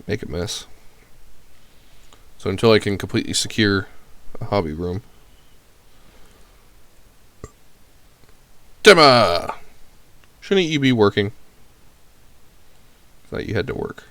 A: make a mess. So until I can completely secure a hobby room. Dema! Shouldn't you be working? Thought you had to work.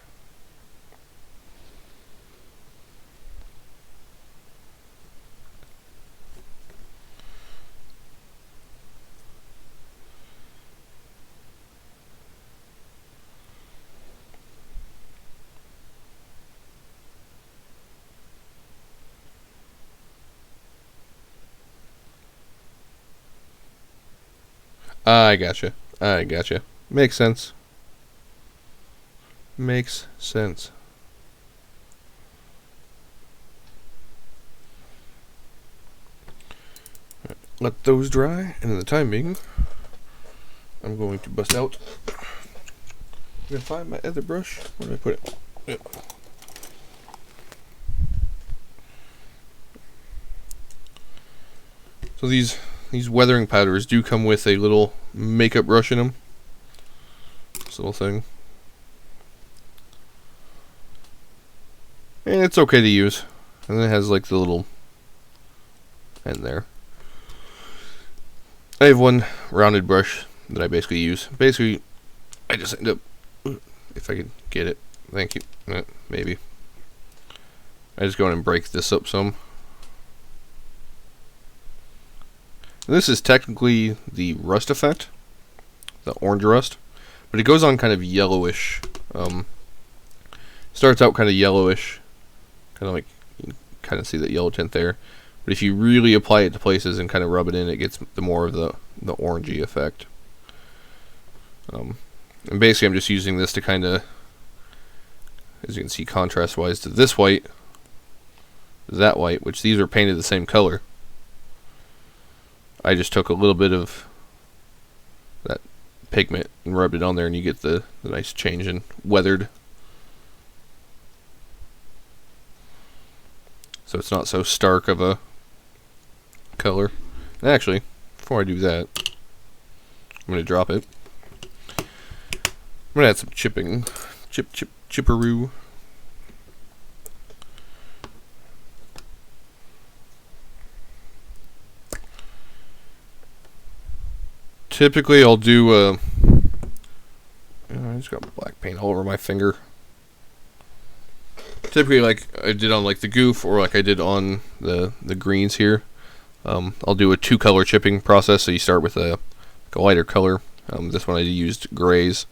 A: I gotcha. I gotcha. Makes sense. Makes sense. Let those dry, and in the time being, I'm going to bust out. I'm gonna find my other brush. Where did I put it? Yep. So these weathering powders do come with a little makeup brush in them. This little thing. And it's okay to use. And then it has like the little end there. I have one rounded brush that I basically use. Basically, I just end up, if I could get it, thank you, maybe. I just go in and break this up some. And this is technically the rust effect, the orange rust, but it goes on kind of yellowish. Starts out kind of yellowish, kind of like, you can kind of see that yellow tint there. But if you really apply it to places and kind of rub it in, it gets the more of the orangey effect. And basically I'm just using this to kind of, as you can see contrast wise to this white, that white, which these are painted the same color. I just took a little bit of that pigment and rubbed it on there, and you get the nice change in weathered. So it's not so stark of a color. And actually, before I do that, I'm going to drop it. I'm going to add some chipping. Chipperoo. Typically I'll do, I just got black paint all over my finger. Typically like I did on like the goof, or like I did on the greens here. I'll do a 2-color chipping process. So you start with a lighter color. This one I used grays,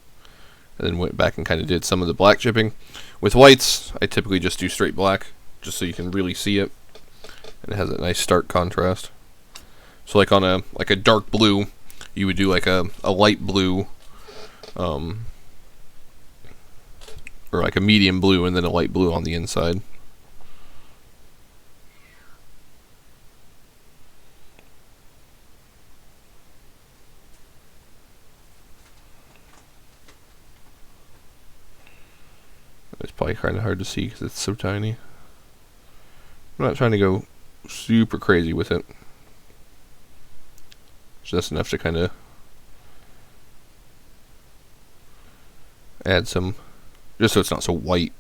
A: and then went back and kind of did some of the black chipping. With whites, I typically just do straight black, just so you can really see it, and it has a nice stark contrast. So like on a dark blue, you would do like a light blue, or like a medium blue and then a light blue on the inside. Just probably kind of hard to see because it's so tiny. I'm not trying to go super crazy with it. Just enough to kind of add some, just so it's not so white.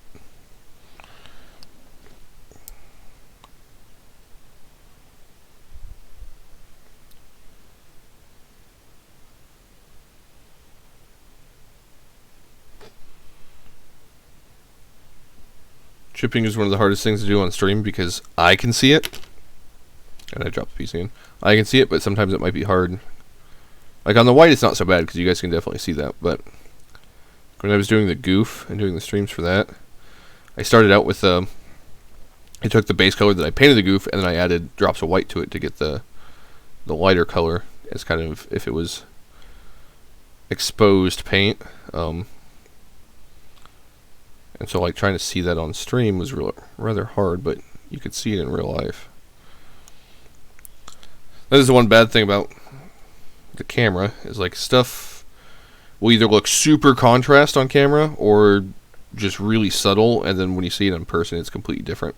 A: Chipping is one of the hardest things to do on stream because I can see it. And I dropped the PC in. I can see it, but sometimes it might be hard. Like on the white, it's not so bad because you guys can definitely see that. But when I was doing the goof and doing the streams for that, I started out with I took the base color that I painted the goof, and then I added drops of white to it to get the lighter color as kind of if it was exposed paint. And so, like, trying to see that on stream was rather hard, but you could see it in real life. That is the one bad thing about the camera, is, like, stuff will either look super contrast on camera or just really subtle, and then when you see it in person, it's completely different.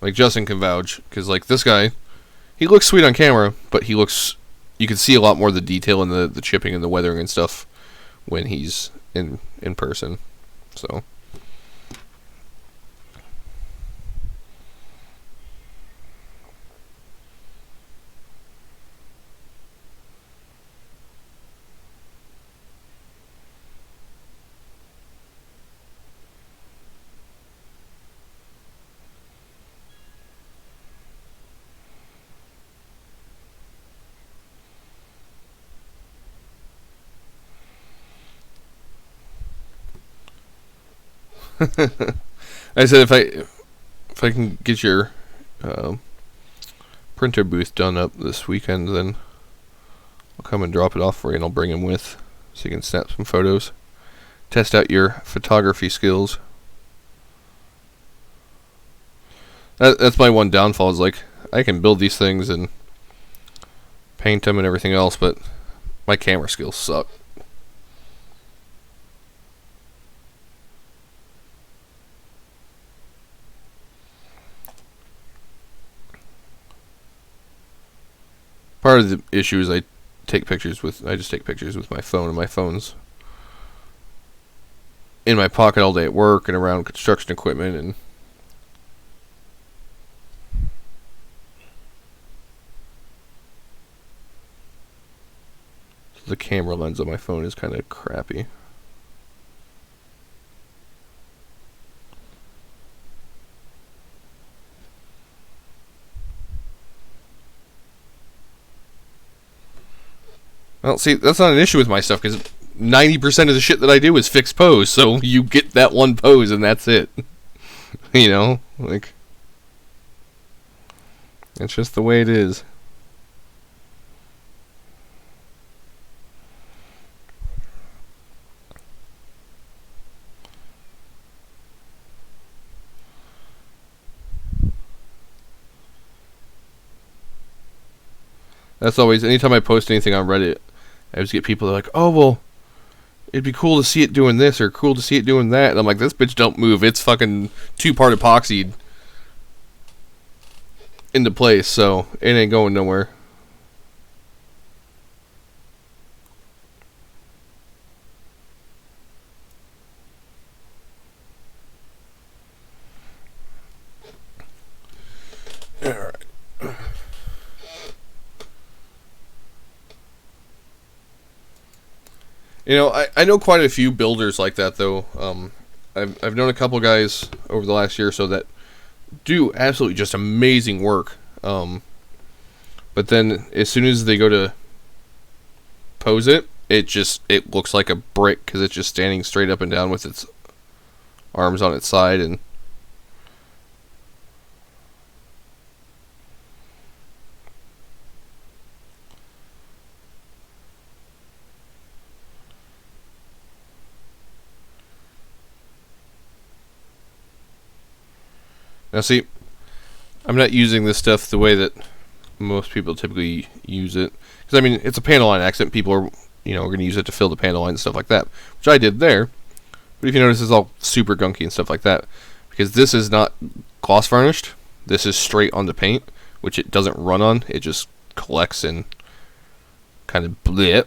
A: Like, Justin can vouch, because, like, this guy, he looks sweet on camera, but he looks... You can see a lot more of the detail in the chipping and the weathering and stuff when he's in person. So... I said if I can get your printer booth done up this weekend, then I'll come and drop it off for you, and I'll bring him with so you can snap some photos, test out your photography skills. That's my one downfall, is like I can build these things and paint them and everything else, but my camera skills suck. Part of the issue is I just take pictures with my phone, and my phone's in my pocket all day at work and around construction equipment, and so the camera lens on my phone is kind of crappy. Well, see, that's not an issue with my stuff, because 90% of the shit that I do is fixed pose, so you get that one pose and that's it. You know? Like, it's just the way it is. That's always, anytime I post anything on Reddit, I always get people that are like, oh, well, it'd be cool to see it doing this, or cool to see it doing that. And I'm like, this bitch don't move. It's fucking 2-part epoxied into place, so it ain't going nowhere. Alright. You know, I know quite a few builders like that, though. I've known a couple guys over the last year or so that do absolutely just amazing work. But then as soon as they go to pose it, it looks like a brick, because it's just standing straight up and down with its arms on its side. And now, see, I'm not using this stuff the way that most people typically use it. Because, I mean, it's a panel line accent. People are we're going to use it to fill the panel line and stuff like that, which I did there. But if you notice, it's all super gunky and stuff like that, because this is not gloss varnished. This is straight on the paint, which it doesn't run on. It just collects and kind of bleh.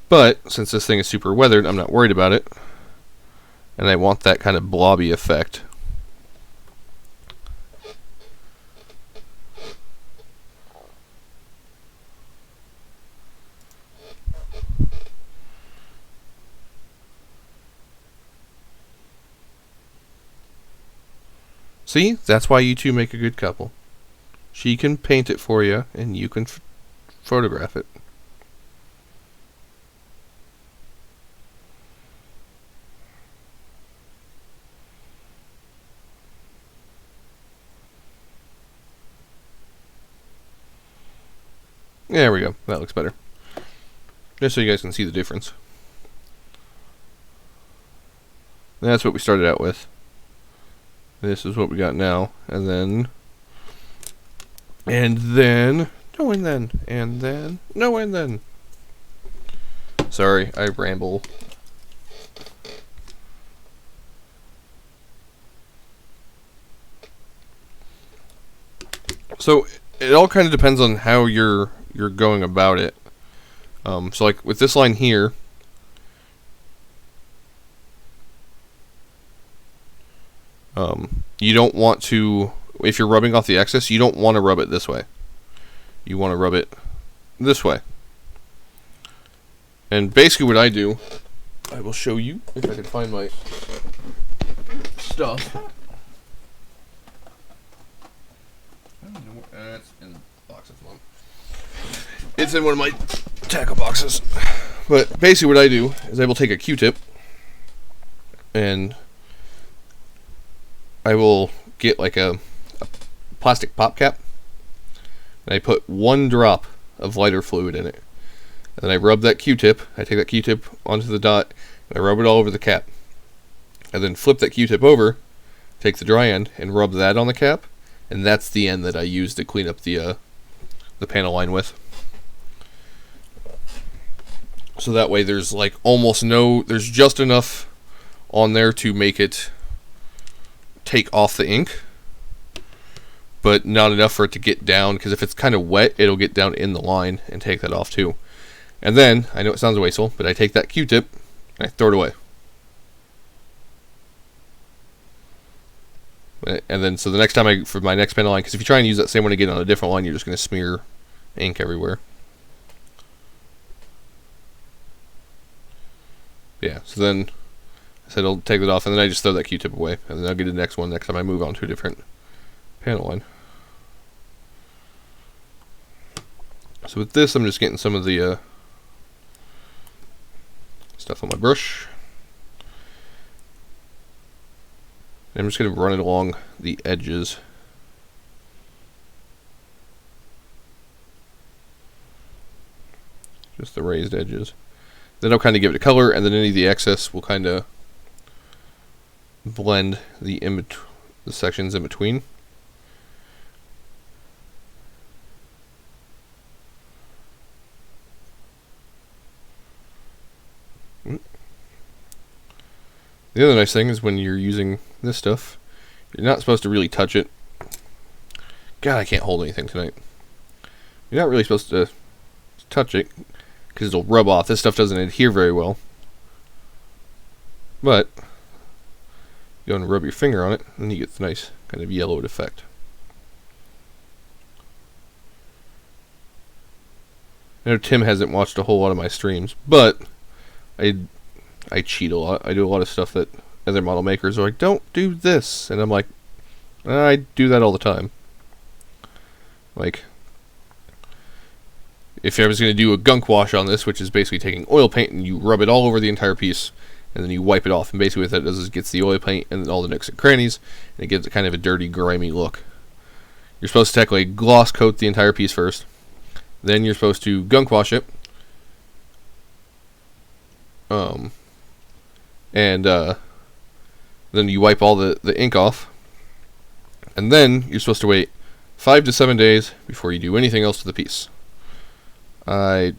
A: But since this thing is super weathered, I'm not worried about it. And I want that kind of blobby effect. See, that's why you two make a good couple. She can paint it for you, and you can photograph it. There we go. That looks better. Just so you guys can see the difference. That's what we started out with. This is what we got now. And then... no, and then. Sorry, I ramble. So, it all kind of depends on how you're going about it. So like with this line here, you don't want to, if you're rubbing off the excess, you don't want to rub it this way. You want to rub it this way. And basically what I do, I will show you if I can find my stuff. It's in the box at the moment. It's in one of my tackle boxes. But basically what I do is I will take a Q-tip and I will get like a plastic pop cap and I put 1 drop of lighter fluid in it. And then I rub that Q-tip, I take that Q-tip onto the dot and I rub it all over the cap. And then flip that Q-tip over, take the dry end and rub that on the cap, and that's the end that I use to clean up the panel line with. So that way there's like almost no, there's just enough on there to make it take off the ink, but not enough for it to get down, because if it's kind of wet, it'll get down in the line and take that off too. And then, I know it sounds wasteful, but I take that Q-tip and I throw it away. And then, so the next time for my next panel line, because if you try and use that same one again on a different line, you're just going to smear ink everywhere. Yeah, so then I said I'll take that off, and then I just throw that Q-tip away, and then I'll get the next one next time I move on to a different panel line. So with this, I'm just getting some of the stuff on my brush. And I'm just going to run it along the edges. Just the raised edges. Then I'll kind of give it a color, and then any of the excess will kind of blend the sections in between. The other nice thing is when you're using this stuff, you're not supposed to really touch it. God, I can't hold anything tonight. You're not really supposed to touch it, because it'll rub off. This stuff doesn't adhere very well. But you go and rub your finger on it, and you get the nice kind of yellowed effect. I know Tim hasn't watched a whole lot of my streams, but I cheat a lot. I do a lot of stuff that other model makers are like, don't do this. And I'm like, I do that all the time. Like, if I was going to do a gunk wash on this, which is basically taking oil paint and you rub it all over the entire piece, and then you wipe it off. And basically what that does is it gets the oil paint and all the nooks and crannies, and it gives it kind of a dirty, grimy look. You're supposed to technically gloss coat the entire piece first. Then you're supposed to gunk wash it. Then you wipe all the ink off. And then you're supposed to wait 5 to 7 days before you do anything else to the piece. I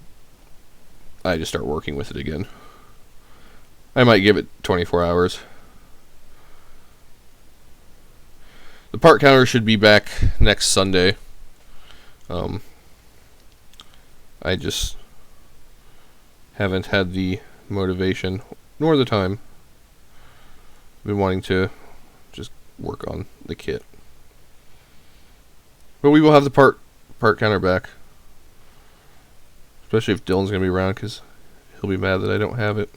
A: I just start working with it again. I might give it 24 hours. The part counter should be back next Sunday. I just haven't had the motivation nor the time. I've been wanting to just work on the kit. But we will have the part counter back. Especially if Dylan's going to be around, because he'll be mad that I don't have it.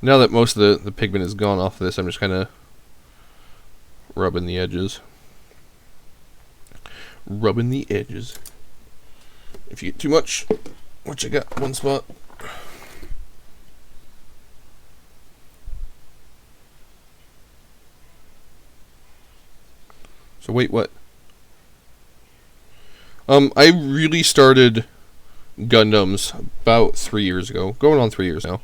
A: Now that most of the pigment is gone off of this, I'm just kind of rubbing the edges. Rubbing the edges. If you get too much, which I got one spot. So wait, what? I really started Gundams about 3 years ago. Going on 3 years now.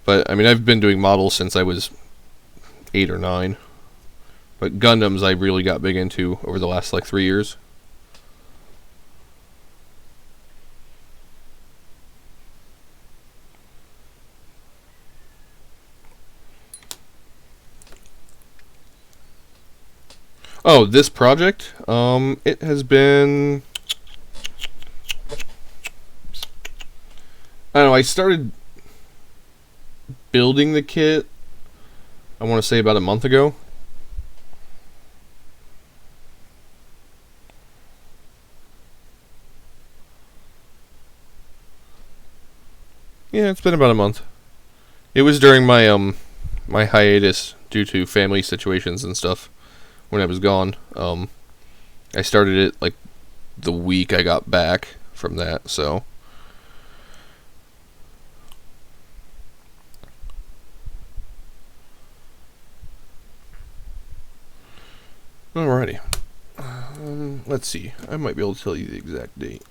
A: But, I mean, I've been doing models since I was 8 or 9. But Gundams I really got big into over the last, 3 years. Oh, this project? It has been... I don't know, I started building the kit, I want to say about a month ago. Yeah, it's been about a month. It was during my my hiatus due to family situations and stuff when I was gone. I started it the week I got back from that, so alrighty. Let's see. I might be able to tell you the exact date.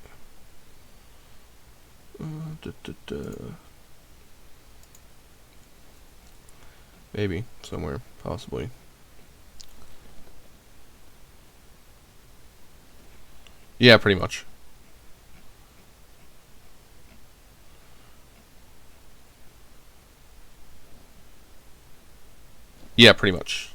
A: Maybe somewhere, possibly. Yeah, pretty much. Yeah, pretty much.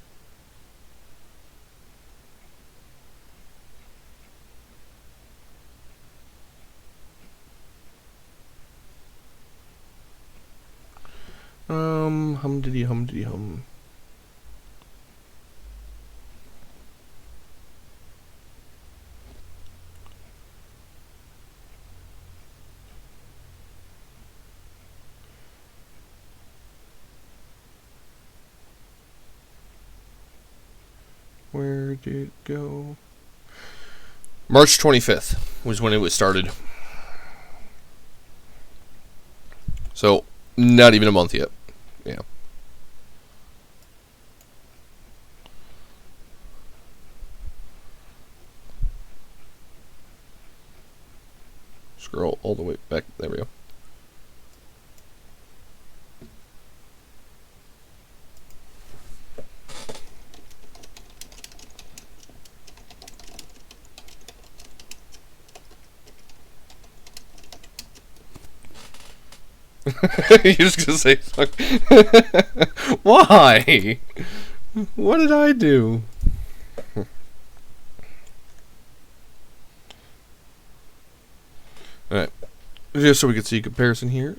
A: Hum diddy hum diddy hum. Where did it go? March 25th was when it was started. So, not even a month yet. Yeah. Scroll all the way back. There we go. You're just gonna say fuck. Why? What did I do? Alright. Just so we can see a comparison here.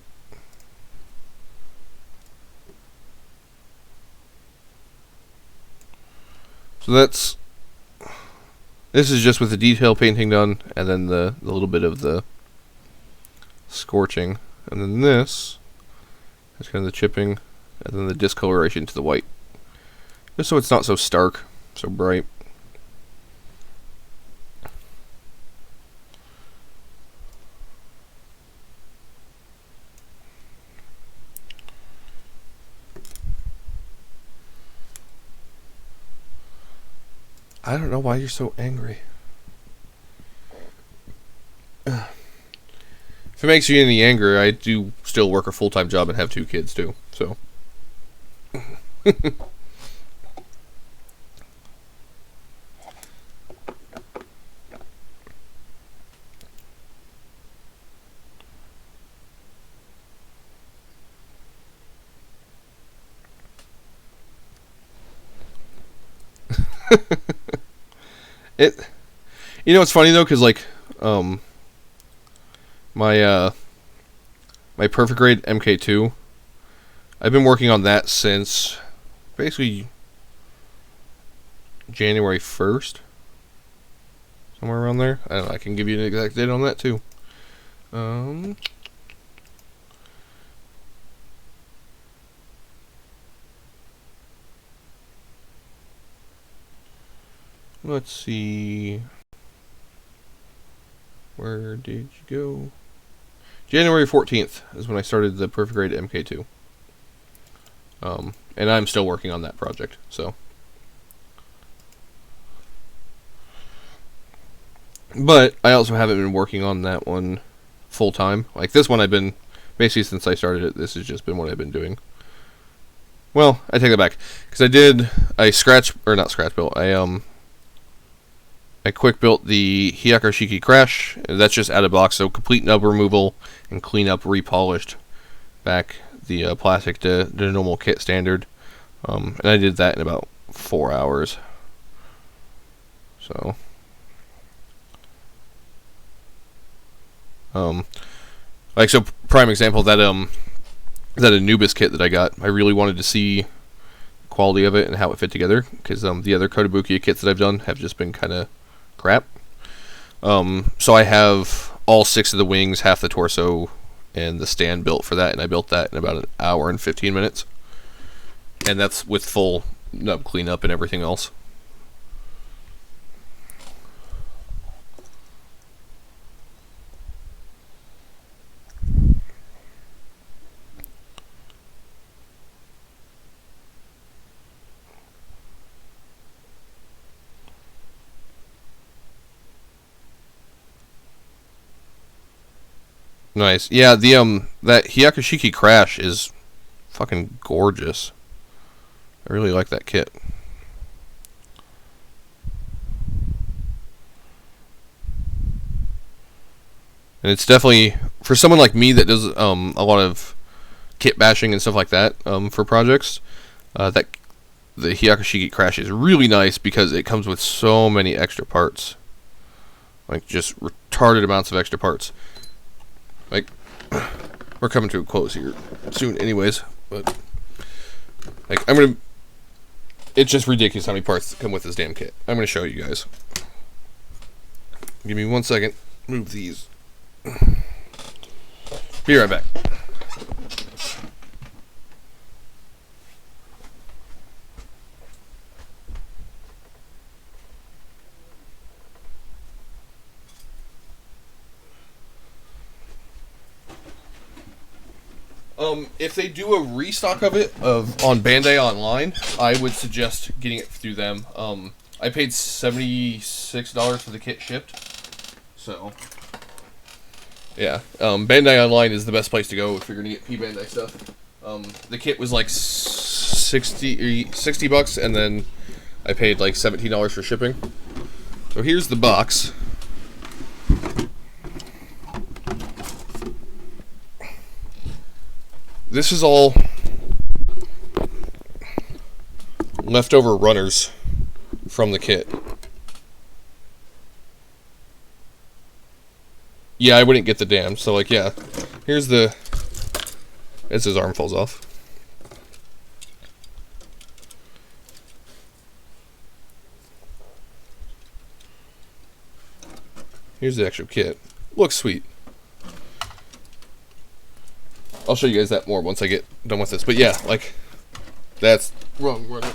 A: So this is just with the detail painting done, and then the little bit of the scorching. And then this is kind of the chipping, and then the discoloration to the white. Just so it's not so stark, so bright. I don't know why you're so angry. If it makes you any angrier, I do still work a full-time job and have 2 kids too, so. It, you know, it's funny though, because like, my my Perfect Grade MK2, I've been working on that since basically January 1st, somewhere around there. I don't know, I can give you an exact date on that too. Let's see. Where did you go? January 14th is when I started the Perfect Grade MK2. And I'm still working on that project, so. But I also haven't been working on that one full time. Like this one, I've been basically since I started it. This has just been what I've been doing. Well, I take that back because I quick built the Hyakushiki Crash. That's just out of box, so complete nub removal and cleanup, repolished back the plastic to the normal kit standard. And I did that in about 4 hours. So, so prime example that Anubis kit that I got. I really wanted to see the quality of it and how it fit together because the other Kotobukiya kits that I've done have just been kind of crap. So I have all 6 of the wings, half the torso, and the stand built for that, and I built that in about an hour and 15 minutes. And that's with full nub cleanup and everything else. Nice. Yeah, the that Hyakushiki Crash is fucking gorgeous. I really like that kit. And it's definitely for someone like me that does a lot of kit bashing and stuff like that for projects. That the Hyakushiki Crash is really nice because it comes with so many extra parts, like just retarded amounts of extra parts. Like, we're coming to a close here soon anyways, but like it's just ridiculous how many parts come with this damn kit. I'm gonna show you guys. Give me 1 second. Move these. Be right back. If they do a restock of it on Bandai Online, I would suggest getting it through them. I paid $76 for the kit shipped, so yeah. Bandai Online is the best place to go if you're gonna get P Bandai stuff. The kit was like $60, and then I paid like $17 for shipping. So here's the box. This is all leftover runners from the kit. Yeah, I wouldn't get the dam, so like, yeah. Here's the... as his arm falls off. Here's the actual kit. Looks sweet. I'll show you guys that more once I get done with this. But yeah, like, that's wrong runner.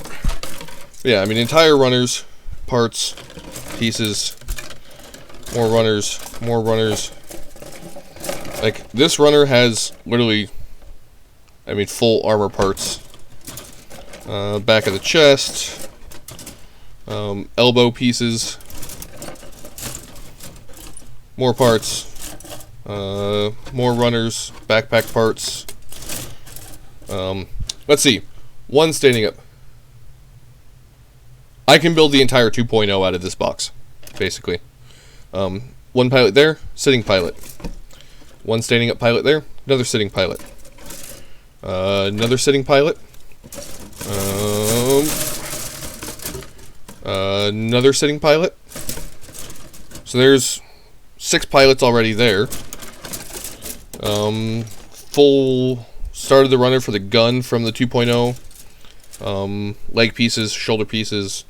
A: Yeah, I mean, entire runners, parts, pieces, more runners, more runners. Like, this runner has literally, I mean, full armor parts. Back of the chest, elbow pieces, more parts. More runners, backpack parts. Let's see. One standing up. I can build the entire 2.0 out of this box, basically. One pilot there, sitting pilot. One standing up pilot there, another sitting pilot. Another sitting pilot. Another sitting pilot. So there's 6 pilots already there. Full start of the runner for the gun from the 2.0. Leg pieces, shoulder pieces,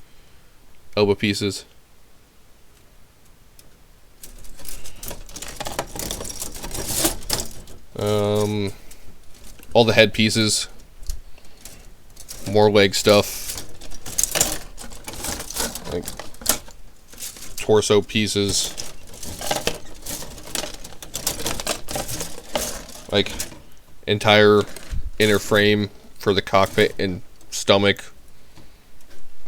A: elbow pieces. All the head pieces. More leg stuff. Like torso pieces. Like entire inner frame for the cockpit and stomach,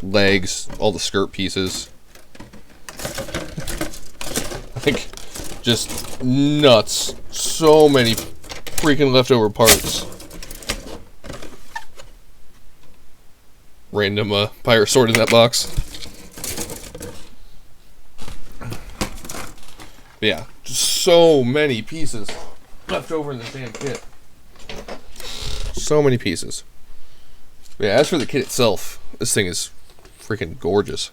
A: legs, all the skirt pieces. Like just nuts. So many freaking leftover parts. Random pirate sword in that box. But yeah, just so many pieces left over in this damn kit. So many pieces. But yeah, as for the kit itself, this thing is freaking gorgeous.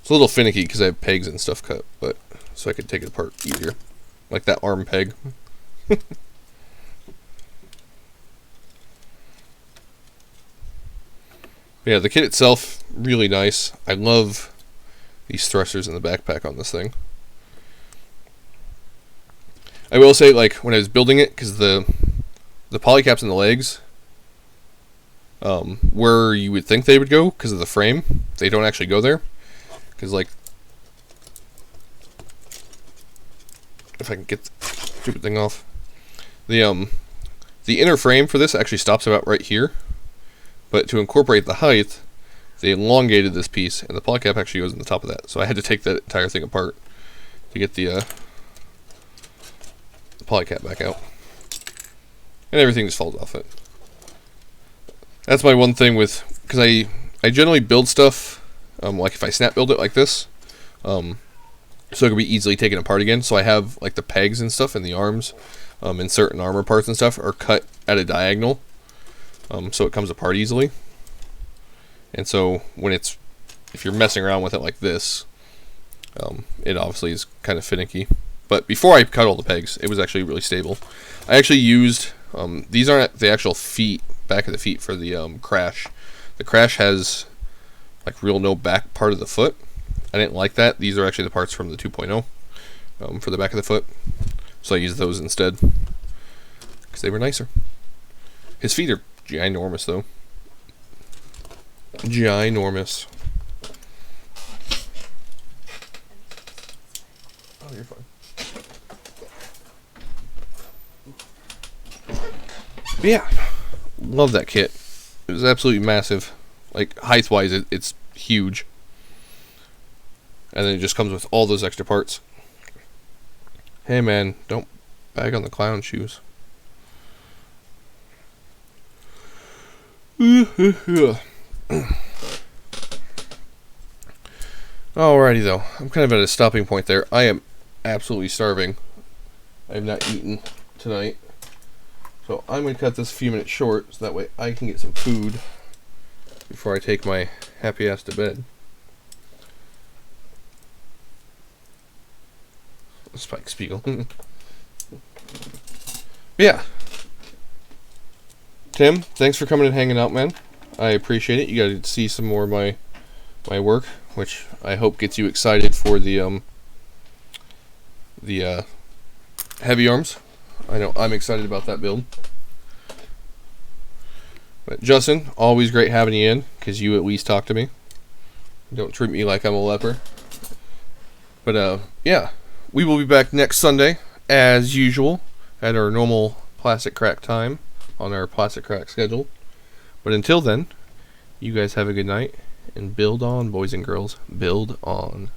A: It's a little finicky because I have pegs and stuff cut, but so I could take it apart easier. Like that arm peg. Yeah, the kit itself, really nice. I love these thrusters in the backpack on this thing. I will say, like, when I was building it, because the polycaps in the legs, where you would think they would go, because of the frame, they don't actually go there. Because, like, if I can get the stupid thing off. The inner frame for this actually stops about right here. But to incorporate the height, they elongated this piece, and the polycap actually goes on the top of that. So I had to take that entire thing apart to get the polycap back out. And everything just falls off it. That's my one thing with... Because I generally build stuff, like if I snap build it like this, so it can be easily taken apart again. So I have like the pegs and stuff and the arms, and certain armor parts and stuff are cut at a diagonal. So it comes apart easily. And so when if you're messing around with it like this, it obviously is kind of finicky. But before I cut all the pegs, it was actually really stable. I actually used, these aren't the actual feet, back of the feet for the crash. The crash has like real no back part of the foot. I didn't like that. These are actually the parts from the 2.0 for the back of the foot. So I used those instead because they were nicer. His feet are ginormous, though. Ginormous. Oh, you're fine. But yeah, love that kit. It was absolutely massive. Like, height-wise, it's huge. And then it just comes with all those extra parts. Hey, man, don't bag on the clown shoes. Alrighty though, I'm kind of at a stopping point there. I am absolutely starving. I have not eaten tonight. So I'm going to cut this a few minutes short so that way I can get some food before I take my happy ass to bed. Spike Spiegel. Yeah. Tim, thanks for coming and hanging out, man. I appreciate it. You got to see some more of my work, which I hope gets you excited for the heavy arms. I know I'm excited about that build. But Justin, always great having you in, because you at least talk to me. Don't treat me like I'm a leper. But yeah, we will be back next Sunday, as usual, at our normal Plastic Crack time. On our Plastic Crack schedule. But until then, you guys have a good night, and build on, boys and girls. Build on.